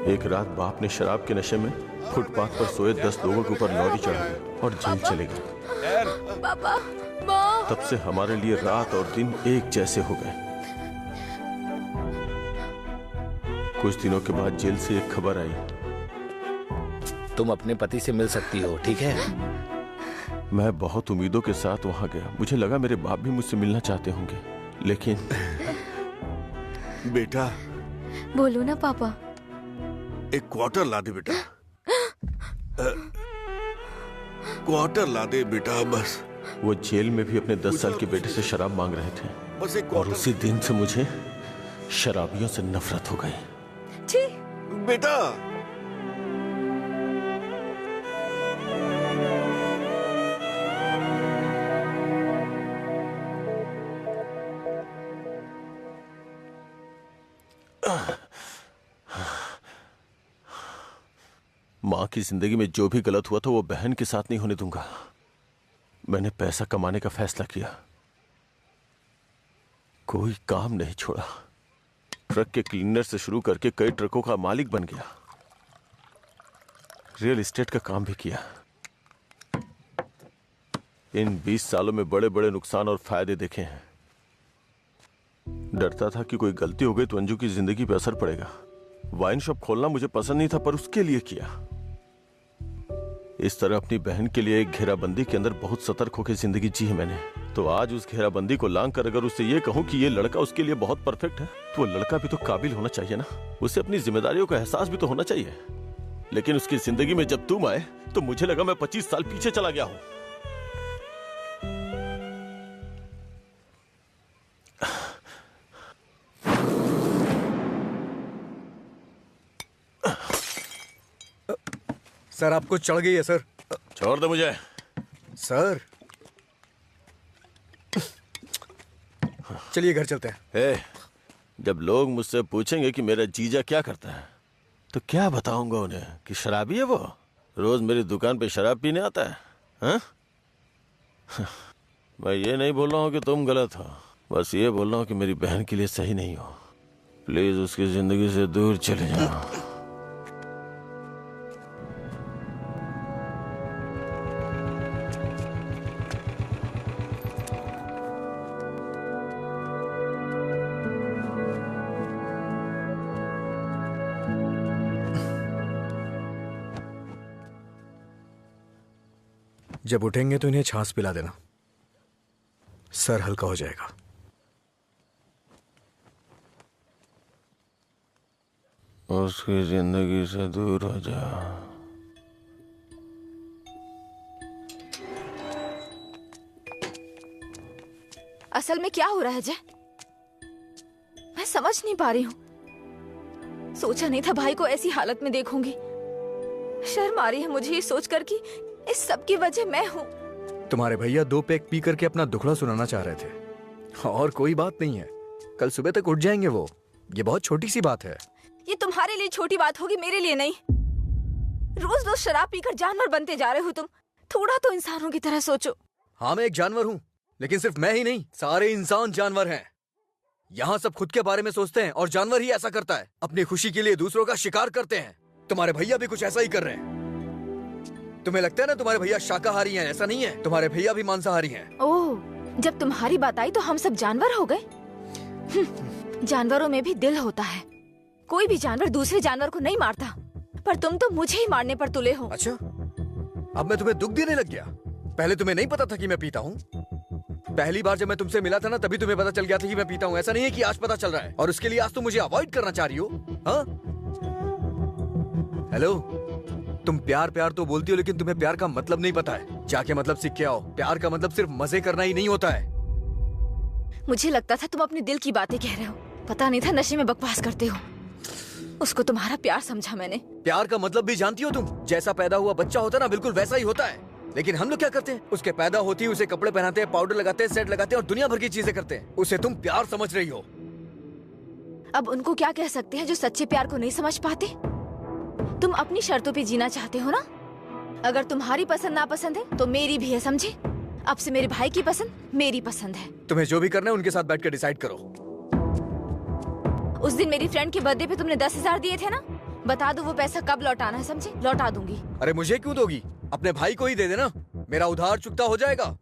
एक रात बाप ने शराब के नशे में फुटपाथ पर सोए 10 लोगों के ऊपर लॉरी चढ़ाई और जेल चले गए। पापा, माँ। तब से हमारे लिए रात और दिन एक जैसे हो गए। कुछ दिनों के बाद जेल से एक खबर आई, तुम अपने पति से मिल सकती हो, ठीक है? मैं बहुत उम्मीदों के साथ वहां गया। मुझे लगा मेरे बाप भी मुझसे मिलना चाहते होंगे, लेकिन बेटा, बोलो ना पापा। एक क्वार्टर ला दे बेटा। क्वार्टर ला दे बेटा बस। वो जेल में भी अपने 10 साल के बेटे से शराब मांग रहे थे, बस एक और उसी दिन से मुझे शराबियों से नफरत हो गई। बेटा, माँ की जिंदगी में जो भी गलत हुआ था वो बहन के साथ नहीं होने दूंगा। मैंने पैसा कमाने का फैसला किया, कोई काम नहीं छोड़ा। ट्रक के क्लीनर से शुरू करके कई ट्रकों का मालिक बन गया। रियल एस्टेट का काम भी किया। इन 20 सालों में बड़े बड़े नुकसान और फायदे देखे हैं। डरता था कि कोई गलती हो गई तो अंजू की जिंदगी पे असर पड़ेगा। वाइन शॉप खोलना मुझे पसंद नहीं था, पर उसके लिए किया। इस तरह अपनी बहन के लिए एक घेराबंदी के अंदर बहुत सतर्क होकर जिंदगी जी है मैंने। तो आज उस घेराबंदी को लांग कर अगर उससे ये कहूं कि ये लड़का उसके लिए बहुत परफेक्ट है, तो वो लड़का भी तो काबिल होना चाहिए ना। उसे अपनी जिम्मेदारियों का एहसास भी तो होना चाहिए। लेकिन उसकी जिंदगी में जब तुम आए तो मुझे लगा मैं 25 साल पीछे चला गया हूं। सर, आपको चढ़ गई है सर। छोड़ दे मुझे। सर चलिए घर चलते हैं। जब लोग मुझसे पूछेंगे कि मेरा जीजा क्या करता है, तो क्या बताऊंगा उन्हें कि शराबी है वो, रोज मेरी दुकान पे शराब पीने आता है। हाँ? मैं ये नहीं बोल रहा हूँ कि तुम गलत हो, बस ये बोल रहा हूँ कि मेरी बहन के लिए सही नहीं हो। प्लीज उसकी जिंदगी से दूर चले जाओ। जब उठेंगे तो इन्हें छाछ पिला देना, सर हल्का हो जाएगा। उसकी जिंदगी से दूर हो जा। असल में क्या हो रहा है जय? मैं समझ नहीं पा रही हूँ। सोचा नहीं था भाई को ऐसी हालत में देखूंगी। शर्म आ रही है मुझे ये सोचकर कि इस सब की वजह मैं हूँ। तुम्हारे भैया 2 पैक पी करके अपना दुखड़ा सुनाना चाह रहे थे, और कोई बात नहीं है, कल सुबह तक उठ जाएंगे वो। ये बहुत छोटी सी बात है। ये तुम्हारे लिए छोटी बात होगी, मेरे लिए नहीं। रोज रोज शराब पीकर जानवर बनते जा रहे हो तुम। थोड़ा तो इंसानों की तरह सोचो। हाँ, मैं एक जानवर हूँ, लेकिन सिर्फ मैं ही नहीं, सारे इंसान जानवर हैं। यहाँ सब खुद के बारे में सोचते हैं और जानवर ही ऐसा करता है, अपनी खुशी के लिए दूसरों का शिकार करते हैं। तुम्हारे भैया भी कुछ ऐसा ही कर रहे हैं। तुम्हें लगता है ना तुम्हारे भैया शाकाहारी हैं? ऐसा नहीं है, तुम्हारे भैया भी मांसाहारी हैं। ओह, जब तुम्हारी बात आई तो हम सब जानवर हो गए। जानवरों में भी दिल होता है। कोई भी जानवर दूसरे जानवर को नहीं मारता, पर तुम तो मुझे ही मारने पर तुले हो। अच्छा, अब मैं तुम्हें दुख देने लग गया? पहले तुम्हें नहीं पता था कि मैं पीता हूँ? पहली बार जब मैं तुमसे मिला था ना, तभी तुम्हें पता चल गया था कि मैं पीता हूँ। ऐसा नहीं है कि आज पता चल रहा है, और उसके लिए आज तुम मुझे अवॉइड करना चाह रही हो? हाँ? हेलो, तुम प्यार प्यार तो बोलती हो, लेकिन तुम्हें प्यार का मतलब नहीं पता है। जाके मतलब सीख के आओ। प्यार का मतलब सिर्फ मजे करना ही नहीं होता है। मुझे लगता था तुम अपने दिल की बातें कह रहे हो, पता नहीं था नशे में बकवास करते हो। उसको तुम्हारा प्यार समझा मैंने। प्यार का मतलब भी जानती हो तुम? जैसा पैदा हुआ बच्चा होता है ना, बिल्कुल वैसा ही होता है। लेकिन हम लोग क्या करते हैं? उसके पैदा होती है उसे कपड़े पहनाते हैं, पाउडर लगाते हैं, सेट लगाते हैं और दुनिया भर की चीजें करते हैं। उसे तुम प्यार समझ रही हो। अब उनको क्या कह सकते हैं जो सच्चे प्यार को नहीं समझ पाते? तुम अपनी शर्तों पे जीना चाहते हो ना? अगर तुम्हारी पसंद नापसंद है तो मेरी भी है, समझे? अब से मेरे भाई की पसंद मेरी पसंद है। तुम्हें जो भी करना है उनके साथ बैठ कर डिसाइड करो। उस दिन मेरी फ्रेंड के बर्थडे पे तुमने 10,000 दिए थे ना, बता दो वो पैसा कब लौटाना है, समझे? लौटा दूंगी। अरे मुझे क्यों दोगी? अपने भाई को ही दे देना, मेरा उधार चुकता हो जाएगा।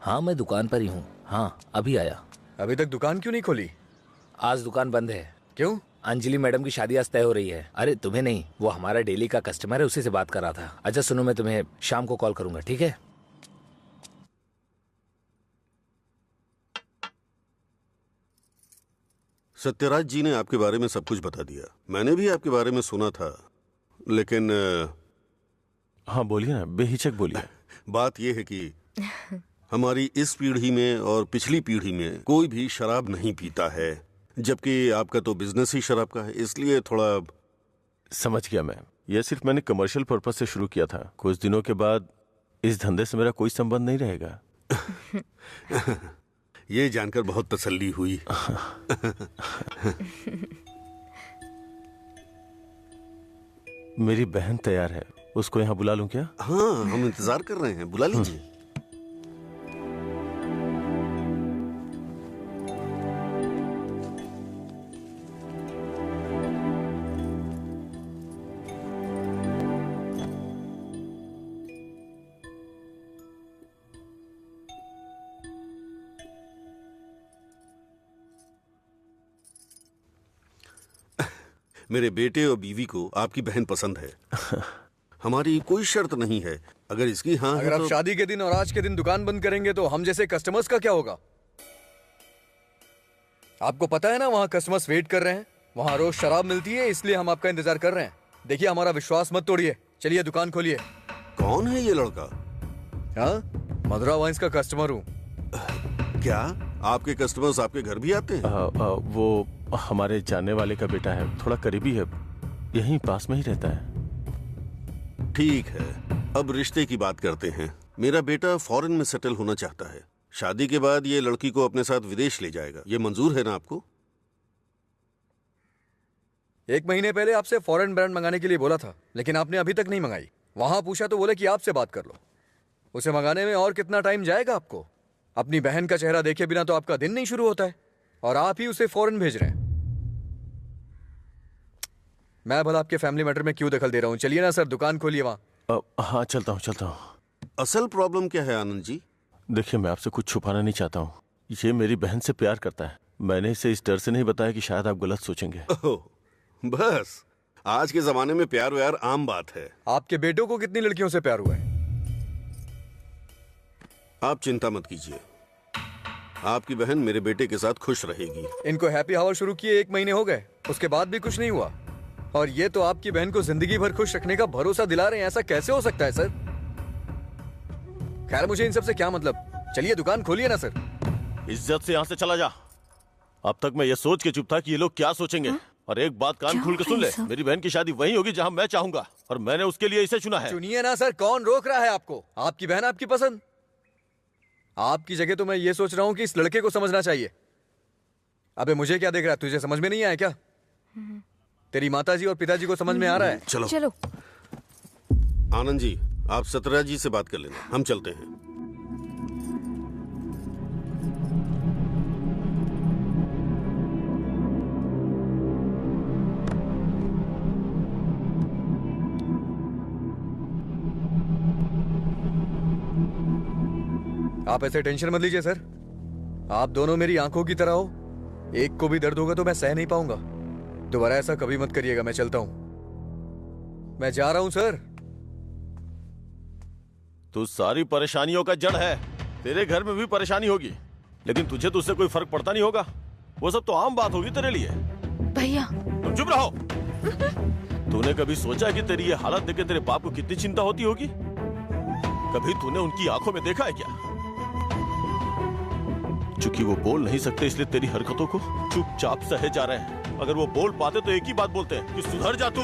हाँ मैं दुकान पर ही हूँ। हाँ अभी आया। अभी तक दुकान क्यों नहीं खोली? आज दुकान बंद है। क्यों? अंजलि मैडम की शादी आज तय हो रही है। अरे तुम्हें नहीं, वो हमारा डेली का कस्टमर है, उसी से बात कर रहा था। अच्छा सुनो, मैं तुम्हें शाम को कॉल करूंगा, ठीक है? सत्यराज जी ने आपके बारे में सब कुछ बता दिया। मैंने भी आपके बारे में सुना था, लेकिन हाँ बोलिए ना, बेहिचक बोलिए। बात यह है कि हमारी इस पीढ़ी में और पिछली पीढ़ी में कोई भी शराब नहीं पीता है, जबकि आपका तो बिजनेस ही शराब का है, इसलिए थोड़ा। समझ गया मैं। यह सिर्फ मैंने कमर्शियल पर्पस से शुरू किया था। कुछ दिनों के बाद इस धंधे से मेरा कोई संबंध नहीं रहेगा। ये जानकर बहुत तसल्ली हुई। मेरी बहन तैयार है, उसको यहाँ बुला लूं क्या? हाँ हम इंतजार कर रहे हैं, बुला लीजिए। मेरे बेटे और बीवी को आपकी बहन पसंद है। हमारी कोई शर्त नहीं है। अगर इसकी हाँ अगर आप तो... शादी के दिन और आज के दिन दुकान बंद करेंगे तो हम जैसे कस्टमर्स का क्या होगा? आपको पता है ना, वहाँ कस्टमर्स वेट कर रहे हैं, वहाँ रोज शराब मिलती है, इसलिए हम आपका इंतजार कर रहे हैं। देखिए हमारा विश्वास मत तोड़िए, चलिए दुकान खोलिए। कौन है ये लड़का? हाँ, मधुरा वाइन्स का कस्टमर हूँ। क्या आपके कस्टमर्स आपके घर भी आते हैं? वो हमारे जानने वाले का बेटा है, थोड़ा करीबी है, यहीं पास में ही रहता है। ठीक है, अब रिश्ते की बात करते हैं। मेरा बेटा फॉरेन में सेटल होना चाहता है। शादी के बाद ये लड़की को अपने साथ विदेश ले जाएगा। ये मंजूर है ना आपको? 1 महीने पहले आपसे फॉरेन ब्रांड मंगाने के लिए बोला था, लेकिन आपने अभी तक नहीं मंगाई। वहां पूछा तो बोले कि आपसे बात कर लो। उसे मंगाने में और कितना टाइम जाएगा आपको? अपनी बहन का चेहरा देखे बिना तो आपका दिन नहीं शुरू होता है, और आप ही उसे फॉरेन भेज रहे हैं। मैं भला आपके फैमिली मैटर में क्यों दखल दे रहा हूँ? चलिए ना सर, दुकान खोलिए वहां। हाँ चलता हूँ। असल प्रॉब्लम क्या है आनंद जी? देखिए मैं आपसे कुछ छुपाना नहीं चाहता हूँ। ये मेरी बहन से प्यार करता है। मैंने इसे इस डर से नहीं बताया कि शायद आप गलत सोचेंगे। बस, आज के जमाने में प्यार व्यार आम बात है। आपके बेटों को कितनी लड़कियों से प्यार हुआ है? आप चिंता मत कीजिए, आपकी बहन मेरे बेटे के साथ खुश रहेगी। इनको हैप्पी हावर शुरू किए 1 महीने हो गए, उसके बाद भी कुछ नहीं हुआ, और ये तो आपकी बहन को जिंदगी भर खुश रखने का भरोसा दिला रहे हैं। ऐसा कैसे हो सकता है सर? खैर मुझे इन सब से क्या मतलब, चलिए दुकान खोलिए ना सर। इज्जत से यहाँ से चला जा। अब तक मैं ये सोच के चुप था कि ये लोग क्या सोचेंगे। और एक बात कान खोल के सुन ले, मेरी बहन की शादी वहीं होगी जहाँ मैं चाहूंगा, और मैंने उसके लिए इसे चुना है। चुनिए ना सर, कौन रोक रहा है आपको? आपकी बहन आपकी पसंद। आपकी जगह तो मैं ये सोच रहा हूँ कि इस लड़के को समझना चाहिए। अबे मुझे क्या देख रहा है, तुझे समझ में नहीं आया क्या? तेरी माताजी और पिताजी को समझ में आ रहा है? चलो। आनंद जी, आप सत्यराज जी से बात कर लेना, हम चलते हैं। आप ऐसे टेंशन मत लीजिए सर, आप दोनों मेरी आंखों की तरह हो। एक को भी दर्द होगा तो मैं सह नहीं पाऊंगा। दोबारा ऐसा कभी मत करिएगा। मैं चलता हूं, मैं जा रहा हूं सर। तू सारी परेशानियों का जड़ है। तेरे घर में भी परेशानी होगी, लेकिन तुझे तो उससे कोई फर्क पड़ता नहीं होगा। वो सब तो आम बात होगी तेरे लिए। भैया तुम चुप रहो। तूने कभी सोचा कि तेरी ये हालत देख के तेरे बाप को कितनी चिंता होती होगी? कभी तूने उनकी आंखों में देखा है क्या? चूंकि वो बोल नहीं सकते, इसलिए तेरी हरकतों को चुपचाप सहे जा रहे हैं। अगर वो बोल पाते तो एक ही बात बोलते हैं कि सुधर जा तू।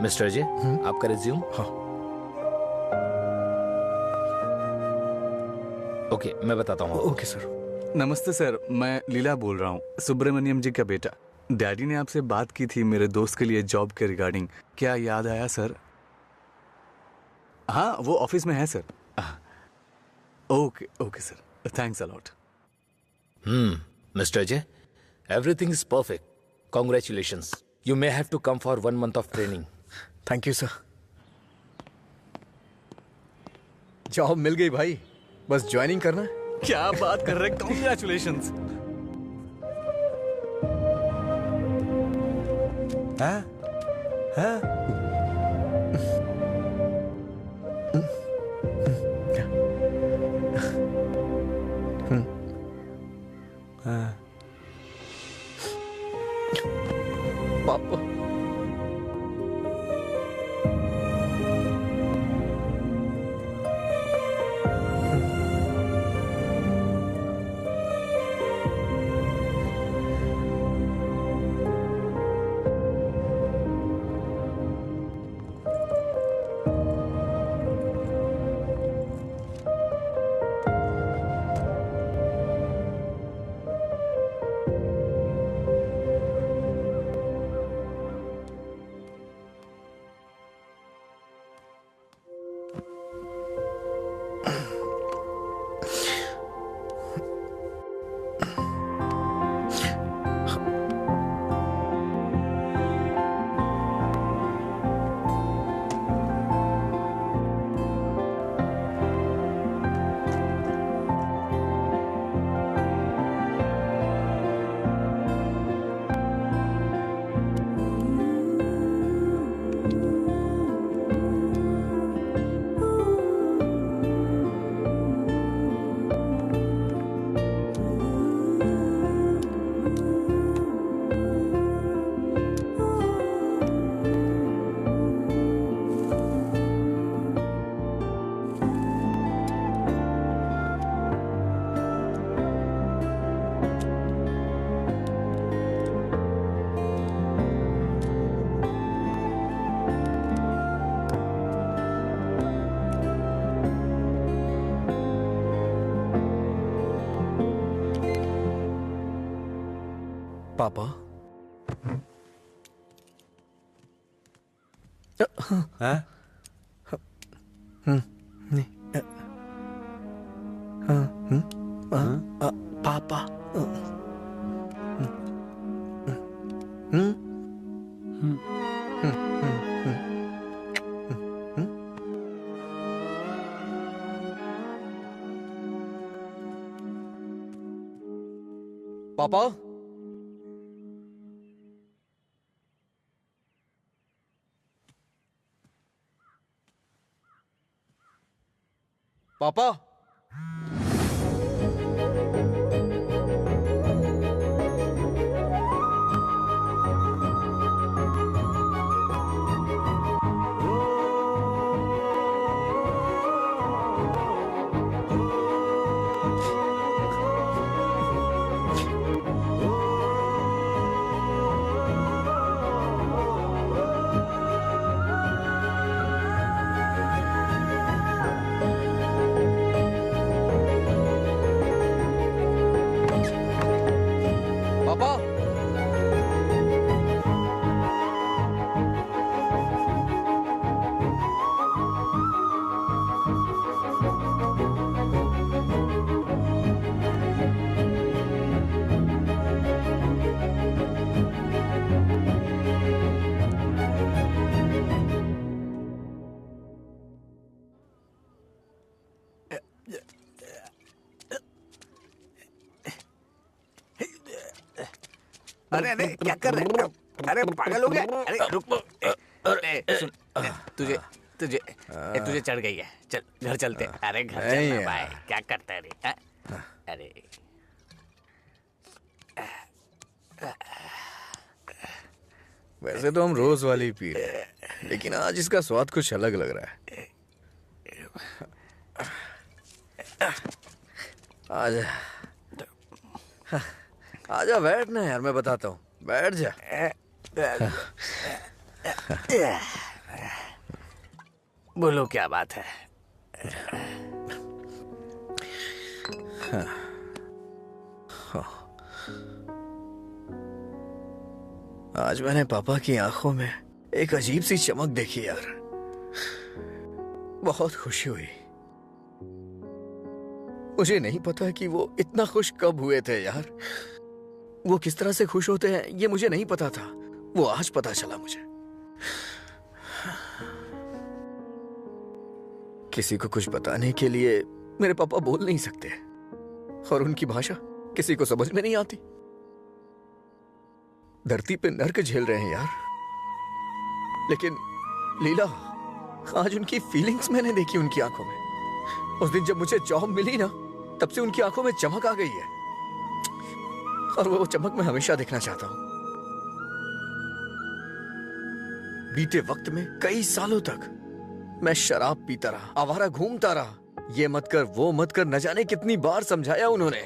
मिस्टर अजय, आपका रिज्यूम। हाँ। ओके, मैं बताता हूँ। Okay sir. नमस्ते सर, मैं लीला बोल रहा हूँ, सुब्रमण्यम जी का बेटा। डैडी ने आपसे बात की थी मेरे दोस्त के लिए जॉब के रिगार्डिंग। क्या याद आया सर? हाँ, वो ऑफिस में है sir. Okay okay sir, thanks a lot. Mister Ajay, everything is perfect. Congratulations. You may have to come for 1 month of training. Thank you sir. Job मिल गई भाई, बस ज्वाइनिंग करना है। क्या बात कर रहे हैं, कॉन्ग्रेचुलेशंस। पापा पापा पापा पापा पापा अरे अरे क्या कर रहे हैं? अरे पागल हो गया? अरे रुक, अरे सुन, तुझे तुझे चढ़ गई है। चल घर चलते। अरे घर नहीं चलना यार। भाई, क्या करता है रे? अरे वैसे तो हम रोज वाली पी रहे हैं, लेकिन आज इसका स्वाद कुछ अलग लग रहा है। आजा आजा, बैठ ना यार, मैं बताता हूँ, बैठ जा। बोलो क्या बात है? आज मैंने पापा की आंखों में एक अजीब सी चमक देखी यार, बहुत खुशी हुई। मुझे नहीं पता कि वो इतना खुश कब हुए थे यार। वो किस तरह से खुश होते हैं ये मुझे नहीं पता था, वो आज पता चला मुझे। किसी को कुछ बताने के लिए मेरे पापा बोल नहीं सकते, और उनकी भाषा किसी को समझ में नहीं आती। धरती पे नर्क झेल रहे हैं यार, लेकिन लीला, आज उनकी फीलिंग्स मैंने देखी उनकी आंखों में। उस दिन जब मुझे जॉब मिली ना, तब से उनकी आंखों में चमक आ गई है, और वो चमक मैं हमेशा देखना चाहता हूं। बीते वक्त में कई सालों तक मैं शराब पीता रहा, आवारा घूमता रहा। ये मत कर, वो मत कर, न जाने कितनी बार समझाया उन्होंने।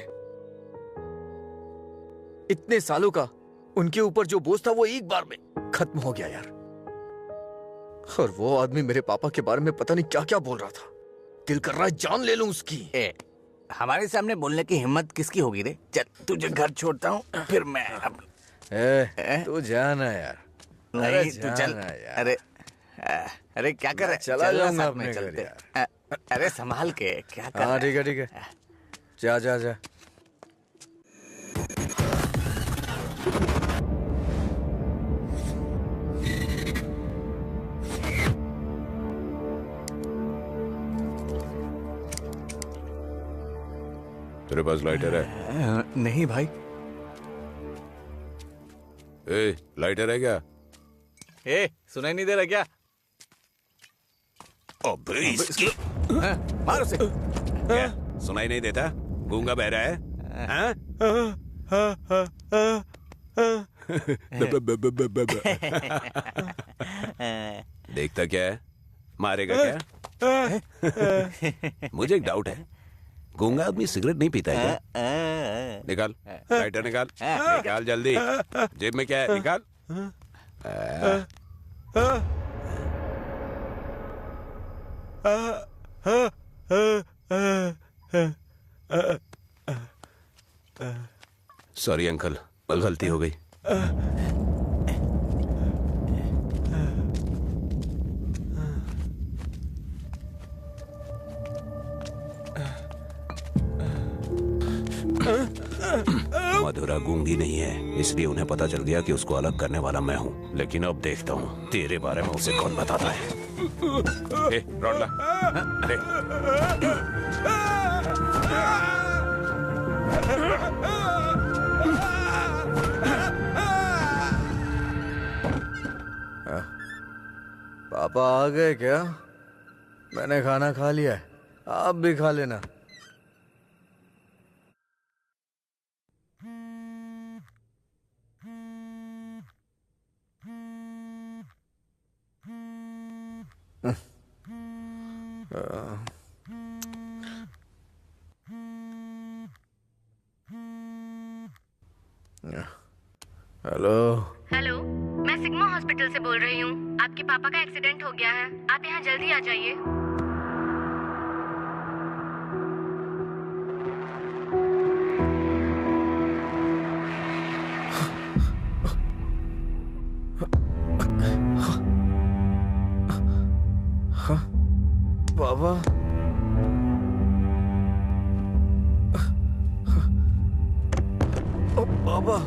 इतने सालों का उनके ऊपर जो बोझ था वो एक बार में खत्म हो गया यार। और वो आदमी मेरे पापा के बारे में पता नहीं क्या क्या बोल रहा था। दिल कर रहा है जान ले लूं उसकी। हमारे सामने बोलने की हिम्मत किसकी होगी रे? चल तुझे घर छोड़ता हूँ, फिर मैं तू जाना यार। नहीं तू चल यार। अरे क्या कर रहा है? चला जाऊंगा साथ अपने में घर चलते। यार। अरे संभाल के, क्या कर रहा हाँ है? ठीक है, जा जा जा। तेरे पास लाइटर है? नहीं भाई। ए, लाइटर है क्या? सुनाई नहीं दे रहा क्या? अबे इसकी मार उसे। क्या सुनाई नहीं देता? गूंगा बहरा है? हाँ? देखता क्या है? मारेगा क्या? मुझे एक डाउट है, गूंगा आदमी सिगरेट नहीं पीता है क्या? निकाल लाइटर, निकाल निकाल जल्दी। जेब में क्या है? निकाल। सॉरी अंकल, गलती हो गई। मधुरा गूंगी नहीं है, इसलिए उन्हें पता चल गया कि उसको अलग करने वाला मैं हूँ। लेकिन अब देखता हूँ तेरे बारे में उसे कौन बताता है। ए, रॉड ला। अरे पापा आ गए क्या? मैंने खाना खा लिया है, आप भी खा लेना। हेलो हेलो, मैं सिग्मा हॉस्पिटल से बोल रही हूँ। आपके पापा का एक्सीडेंट हो गया है, आप यहाँ जल्दी आ जाइए। बाबा, बाबा,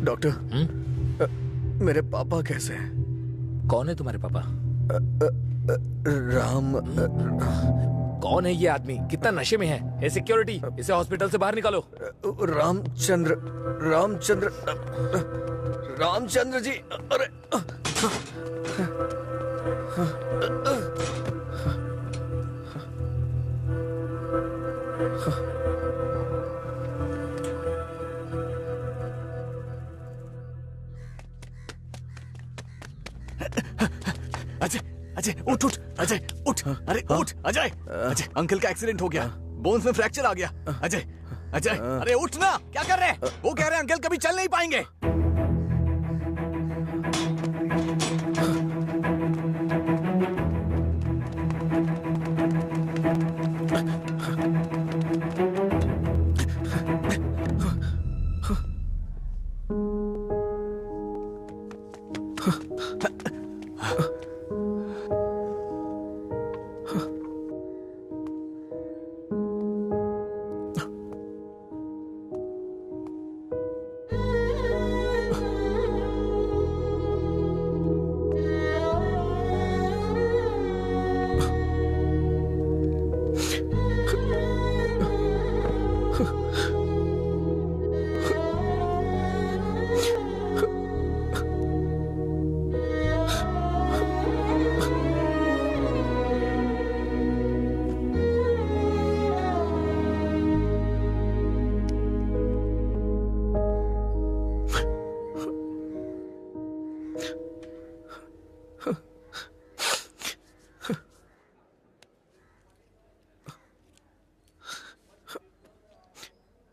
डॉक्टर, मेरे पापा कैसे हैं? कौन है तुम्हारे पापा? राम। कौन है ये आदमी? कितना नशे में है? ए सिक्योरिटी, इसे हॉस्पिटल से बाहर निकालो। रामचंद्र, रामचंद्र, रामचंद्र जी। अरे अजय, अजय उठ उठ, अजय उठ, अरे उठ अजय, अजय अंकल का एक्सीडेंट हो गया, बोन्स में फ्रैक्चर आ गया। अजय, अजय अरे उठ ना, क्या कर रहे हैं? वो कह रहे हैं अंकल कभी चल नहीं पाएंगे।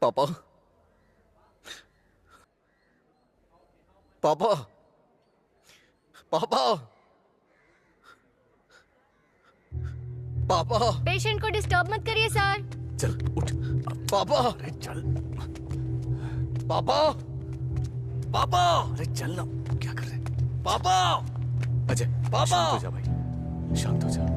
पापा, पापा, पापा, पापा। पेशेंट को डिस्टर्ब मत करिए सर। चल उठ। पापा, अरे चल। पापा, पापा, अरे चल ना, क्या कर रहे हैं? पापा। अजय पापा। शांत हो जा भाई, शांत हो जा।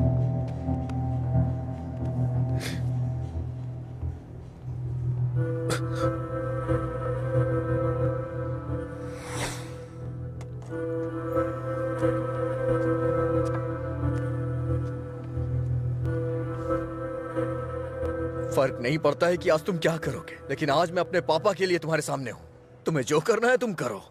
फर्क नहीं पड़ता है कि आज तुम क्या करोगे, लेकिन आज मैं अपने पापा के लिए तुम्हारे सामने हूं। तुम्हें जो करना है तुम करो।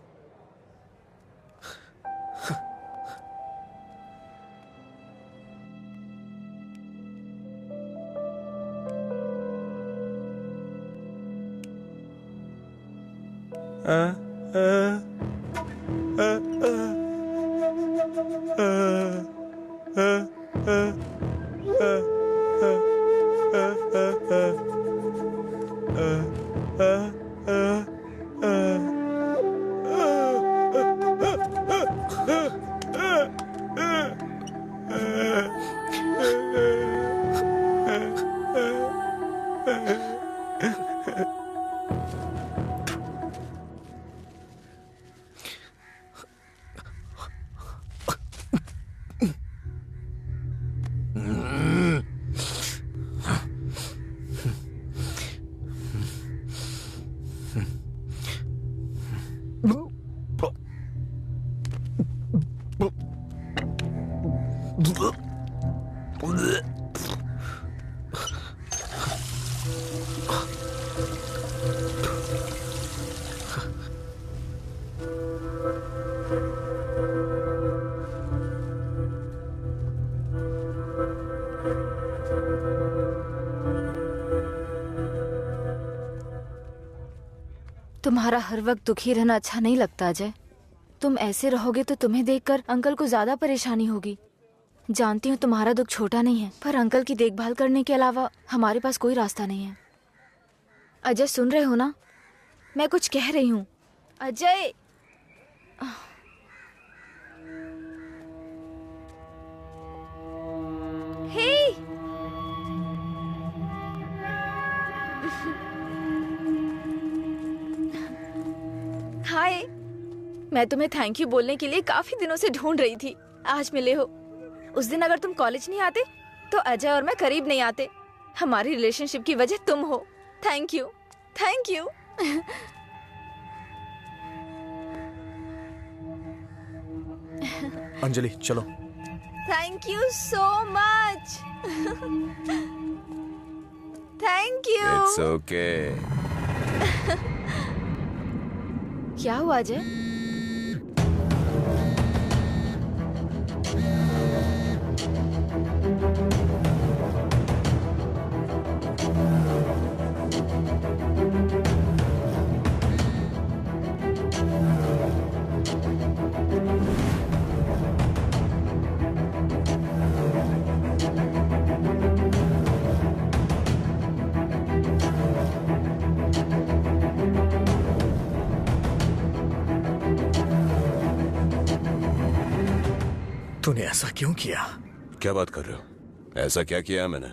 तुम्हारा हर वक्त दुखी रहना अच्छा नहीं लगता अजय। तुम ऐसे रहोगे तो तुम्हें देखकर अंकल को ज्यादा परेशानी होगी। जानती हूँ तुम्हारा दुख छोटा नहीं है, पर अंकल की देखभाल करने के अलावा हमारे पास कोई रास्ता नहीं है। अजय सुन रहे हो ना, मैं कुछ कह रही हूँ। अजय हे हाय, मैं तुम्हें थैंक यू बोलने के लिए काफी दिनों से ढूंढ रही थी। आज मिले हो। उस दिन अगर तुम कॉलेज नहीं आते तो अजय और मैं करीब नहीं आते। हमारी रिलेशनशिप की वजह तुम हो। Thank you, thank you. Anjali चलो। Thank you so much. Thank you. It's okay. क्या हुआ अजय? तूने ऐसा क्यों किया? क्या बात कर रहे हो? ऐसा क्या किया मैंने?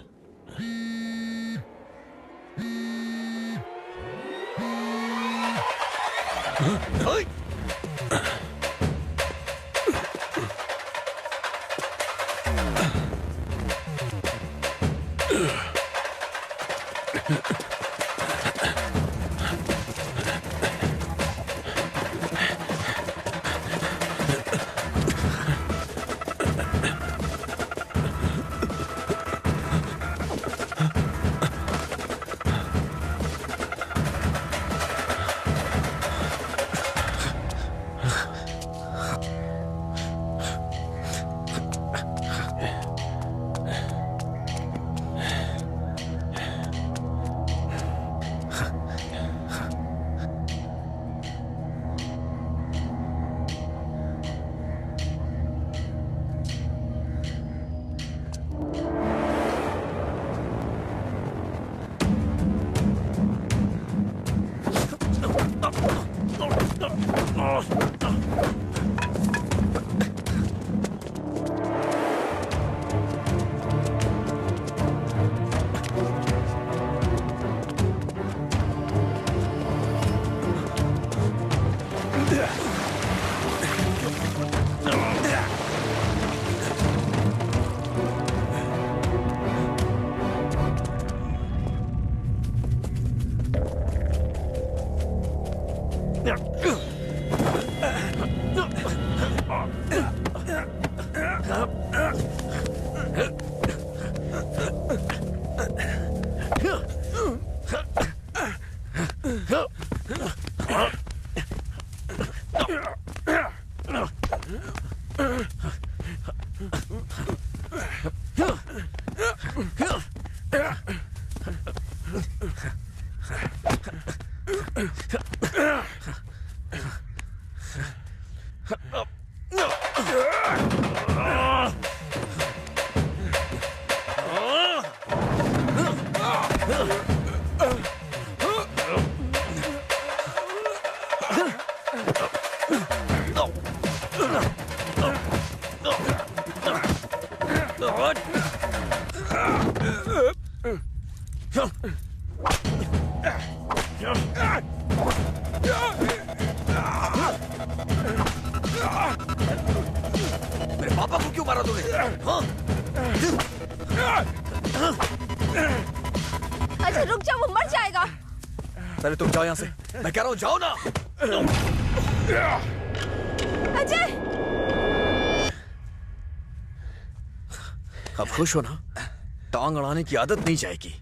मेरे पापा को क्यों मारा तूने? हाँ? अजय रुक जाओ, वो मर जाएगा। पहले तुम जाओ यहाँ से। मैं कह रहा हूँ जाओ ना। अजय अब खुश हो ना? टांग अड़ाने की आदत नहीं जाएगी।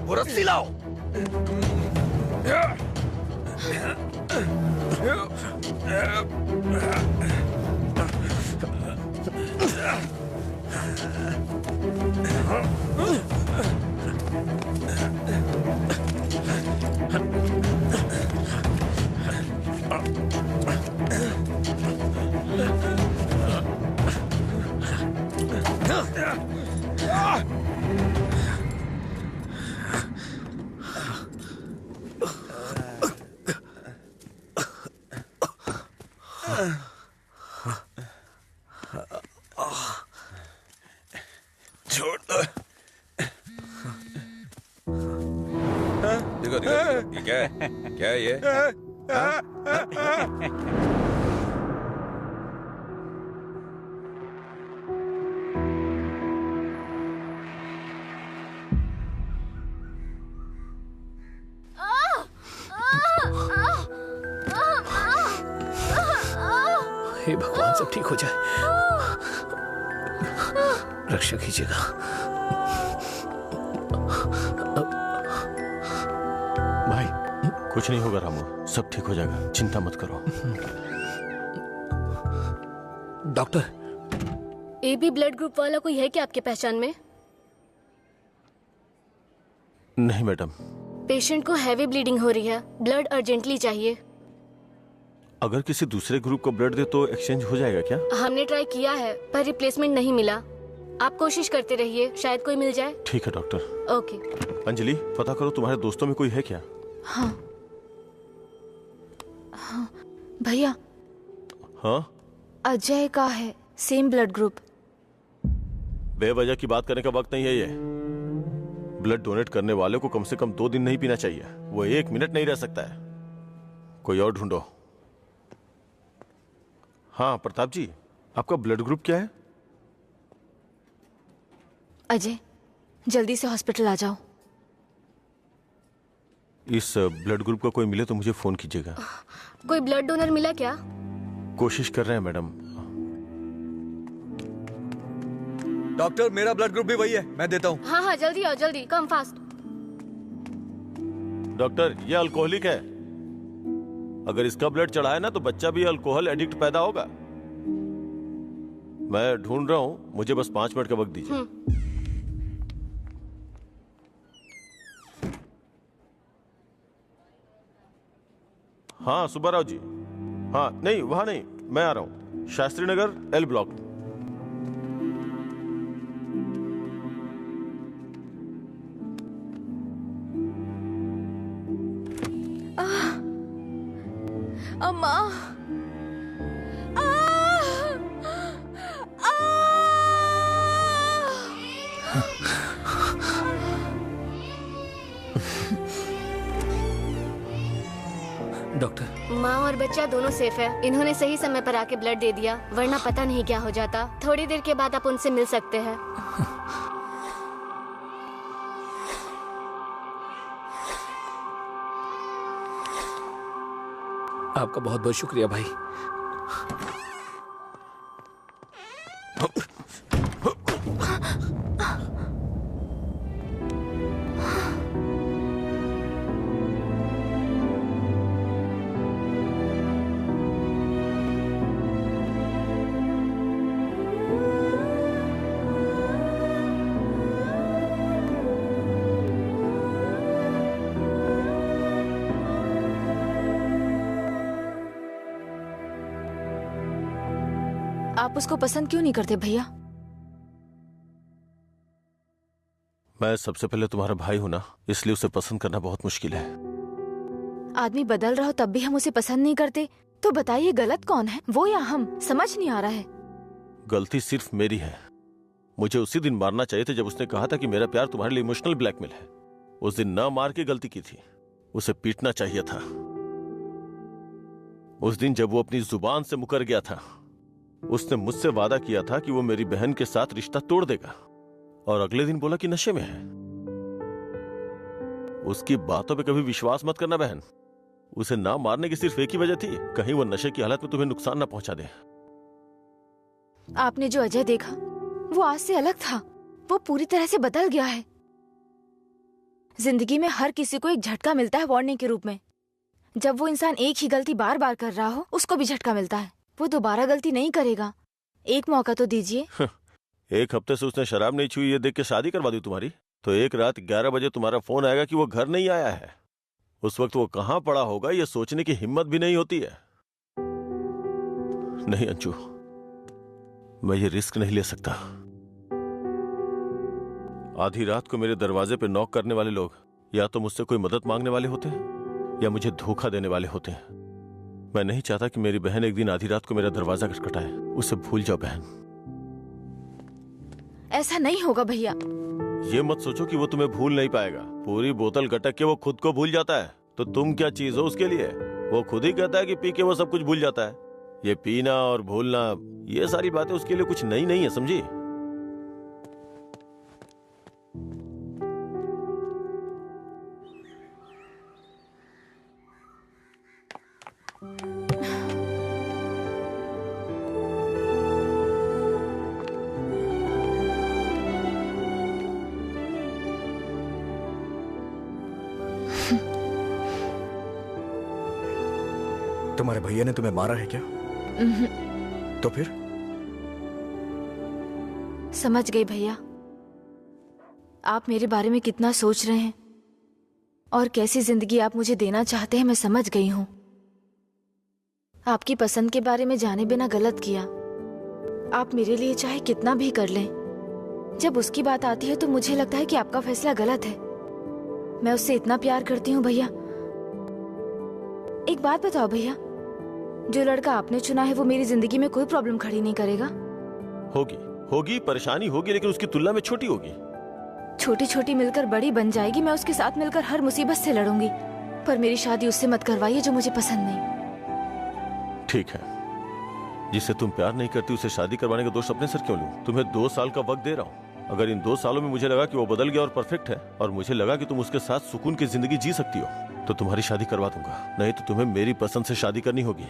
वो रस्सी लाओ। छोड़ दो। देखो देखो ये क्या है? क्या है ये? हे भगवान, सब ठीक हो जाए। रक्षा कीजिएगा। भाई कुछ नहीं होगा रामू, सब ठीक हो जाएगा, चिंता मत करो। डॉक्टर, AB ब्लड ग्रुप वाला कोई है क्या आपके पहचान में? नहीं मैडम। पेशेंट को हैवी ब्लीडिंग हो रही है, ब्लड अर्जेंटली चाहिए। अगर किसी दूसरे ग्रुप को ब्लड दे तो एक्सचेंज हो जाएगा क्या? हमने ट्राई किया है पर रिप्लेसमेंट नहीं मिला। आप कोशिश करते रहिए, शायद कोई मिल जाए। ठीक है डॉक्टर। ओके। अंजलि, पता करो तुम्हारे दोस्तों में कोई है क्या? हाँ हाँ भैया। हाँ अजय का है, सेम ब्लड ग्रुप। बेवजह की बात करने का वक्त नहीं है ये। ब्लड डोनेट करने वाले को कम से कम 2 दिन नहीं पीना चाहिए, वो 1 मिनट नहीं रह सकता है। कोई और ढूंढो। हाँ प्रताप जी, आपका ब्लड ग्रुप क्या है? अजय, जल्दी से हॉस्पिटल आ जाओ। इस ब्लड ग्रुप का कोई मिले तो मुझे फोन कीजिएगा। कोई ब्लड डोनर मिला क्या? कोशिश कर रहे हैं मैडम। डॉक्टर, मेरा ब्लड ग्रुप भी वही है, मैं देता हूँ। हाँ हाँ जल्दी आओ, जल्दी, कम फास्ट। डॉक्टर, ये अल्कोहलिक है, अगर इसका ब्लड चढ़ाए ना तो बच्चा भी अल्कोहल एडिक्ट पैदा होगा। मैं ढूंढ रहा हूँ, मुझे बस 5 मिनट का वक्त दीजिए। हाँ सुब्बाराव जी। हाँ नहीं, वहां नहीं, मैं आ रहा हूँ, शास्त्री नगर L ब्लॉक। अम्मा। डॉक्टर, माँ और बच्चा दोनों सेफ है। इन्होंने सही समय पर आके ब्लड दे दिया, वरना पता नहीं क्या हो जाता। थोड़ी देर के बाद आप उनसे मिल सकते हैं। आपका बहुत बहुत शुक्रिया भाई। आप उसको पसंद क्यों नहीं करते भैया? मैं सबसे पहले तुम्हारा भाई हूं ना, इसलिए उसे पसंद करना बहुत मुश्किल है। आदमी बदल रहा हो तब भी हम उसे पसंद नहीं करते, तो बताइए गलत कौन है, वो या हम? समझ नहीं आ रहा है। गलती सिर्फ मेरी है। मुझे उसी दिन मारना चाहिए था जब उसने कहा था कि मेरा प्यार तुम्हारे लिए इमोशनल ब्लैकमेल है। उस दिन ना मार के गलती की थी, उसे पीटना चाहिए था। उस दिन जब वो अपनी जुबान से मुकर गया था, उसने मुझसे वादा किया था कि वो मेरी बहन के साथ रिश्ता तोड़ देगा, और अगले दिन बोला कि नशे में है। उसकी बातों पे कभी विश्वास मत करना बहन। उसे ना मारने की सिर्फ एक ही वजह थी, कहीं वो नशे की हालत में तुम्हें नुकसान ना पहुंचा दे। आपने जो अजय देखा वो आज से अलग था, वो पूरी तरह से बदल गया है। जिंदगी में हर किसी को एक झटका मिलता है वार्निंग के रूप में। जब वो इंसान एक ही गलती बार बार कर रहा हो, उसको भी झटका मिलता है। वो दोबारा गलती नहीं करेगा, एक मौका तो दीजिए। एक हफ्ते से उसने शराब नहीं छुई ये देख के शादी करवा दी तुम्हारी, तो एक रात 11 बजे तुम्हारा फोन आएगा कि वो घर नहीं आया है। उस वक्त वो कहां पड़ा होगा ये सोचने की हिम्मत भी नहीं होती है। नहीं अंशु, मैं ये रिस्क नहीं ले सकता। आधी रात को मेरे दरवाजे पे नॉक करने वाले लोग या तो मुझसे कोई मदद मांगने वाले होते हैं या मुझे धोखा देने वाले होते हैं। मैं नहीं चाहता कि मेरी बहन एक दिन आधी रात को मेरा दरवाजा खटखटाए। उसे भूल जाओ बहन। ऐसा नहीं होगा भैया। ये मत सोचो कि वो तुम्हें भूल नहीं पाएगा। पूरी बोतल गटक के वो खुद को भूल जाता है, तो तुम क्या चीज हो उसके लिए? वो खुद ही कहता है कि पी के वो सब कुछ भूल जाता है। ये पीना और भूलना, ये सारी बातें उसके लिए कुछ नई नहीं है, समझी? तुम्हारे भैया ने तुम्हें मारा है क्या? तो फिर? समझ गई भैया, आप मेरे बारे में कितना सोच रहे हैं और कैसी जिंदगी आप मुझे देना चाहते हैं, मैं समझ गई हूं। आपकी पसंद के बारे में जाने बिना गलत किया। आप मेरे लिए चाहे कितना भी कर लें, जब उसकी बात आती है तो मुझे लगता है कि आपका फैसला गलत है। मैं उससे इतना प्यार करती हूँ भैया। एक बात बताओ भैया, जो लड़का आपने चुना है वो मेरी जिंदगी में कोई प्रॉब्लम खड़ी नहीं करेगा? होगी परेशानी होगी, लेकिन उसकी तुलना में छोटी होगी। छोटी छोटी मिलकर बड़ी बन जाएगी। मैं उसके साथ मिलकर हर मुसीबत से लड़ूंगी, पर मेरी शादी उससे मत करवाइए जो मुझे पसंद नहीं। ठीक है, जिससे तुम प्यार नहीं करती उसे शादी करवाने का दोष अपने सर क्यों लूं? तुम्हें 2 साल का वक्त दे रहा हूं। अगर इन 2 सालों में मुझे लगा कि वो बदल गया और परफेक्ट है, और मुझे लगा कि तुम उसके साथ सुकून की जिंदगी जी सकती हो, तो तुम्हारी शादी करवा दूंगा। नहीं तो तुम्हें मेरी पसंद से शादी करनी होगी।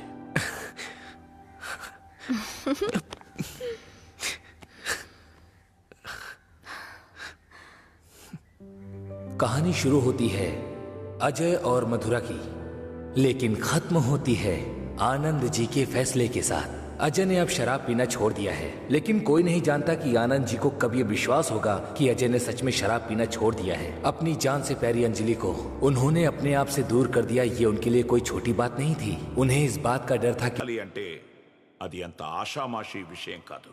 कहानी शुरू होती है अजय और मधुरा की, लेकिन खत्म होती है आनंद जी के फैसले के साथ। अजय ने अब शराब पीना छोड़ दिया है, लेकिन कोई नहीं जानता कि आनंद जी को कब ये विश्वास होगा कि अजय ने सच में शराब पीना छोड़ दिया है। अपनी जान से प्यारी अंजलि को उन्होंने अपने आप से दूर कर दिया, ये उनके लिए कोई छोटी बात नहीं थी। उन्हें इस बात का डर था कि అంటే అది అంత ఆషామాషి విషయం కాదు।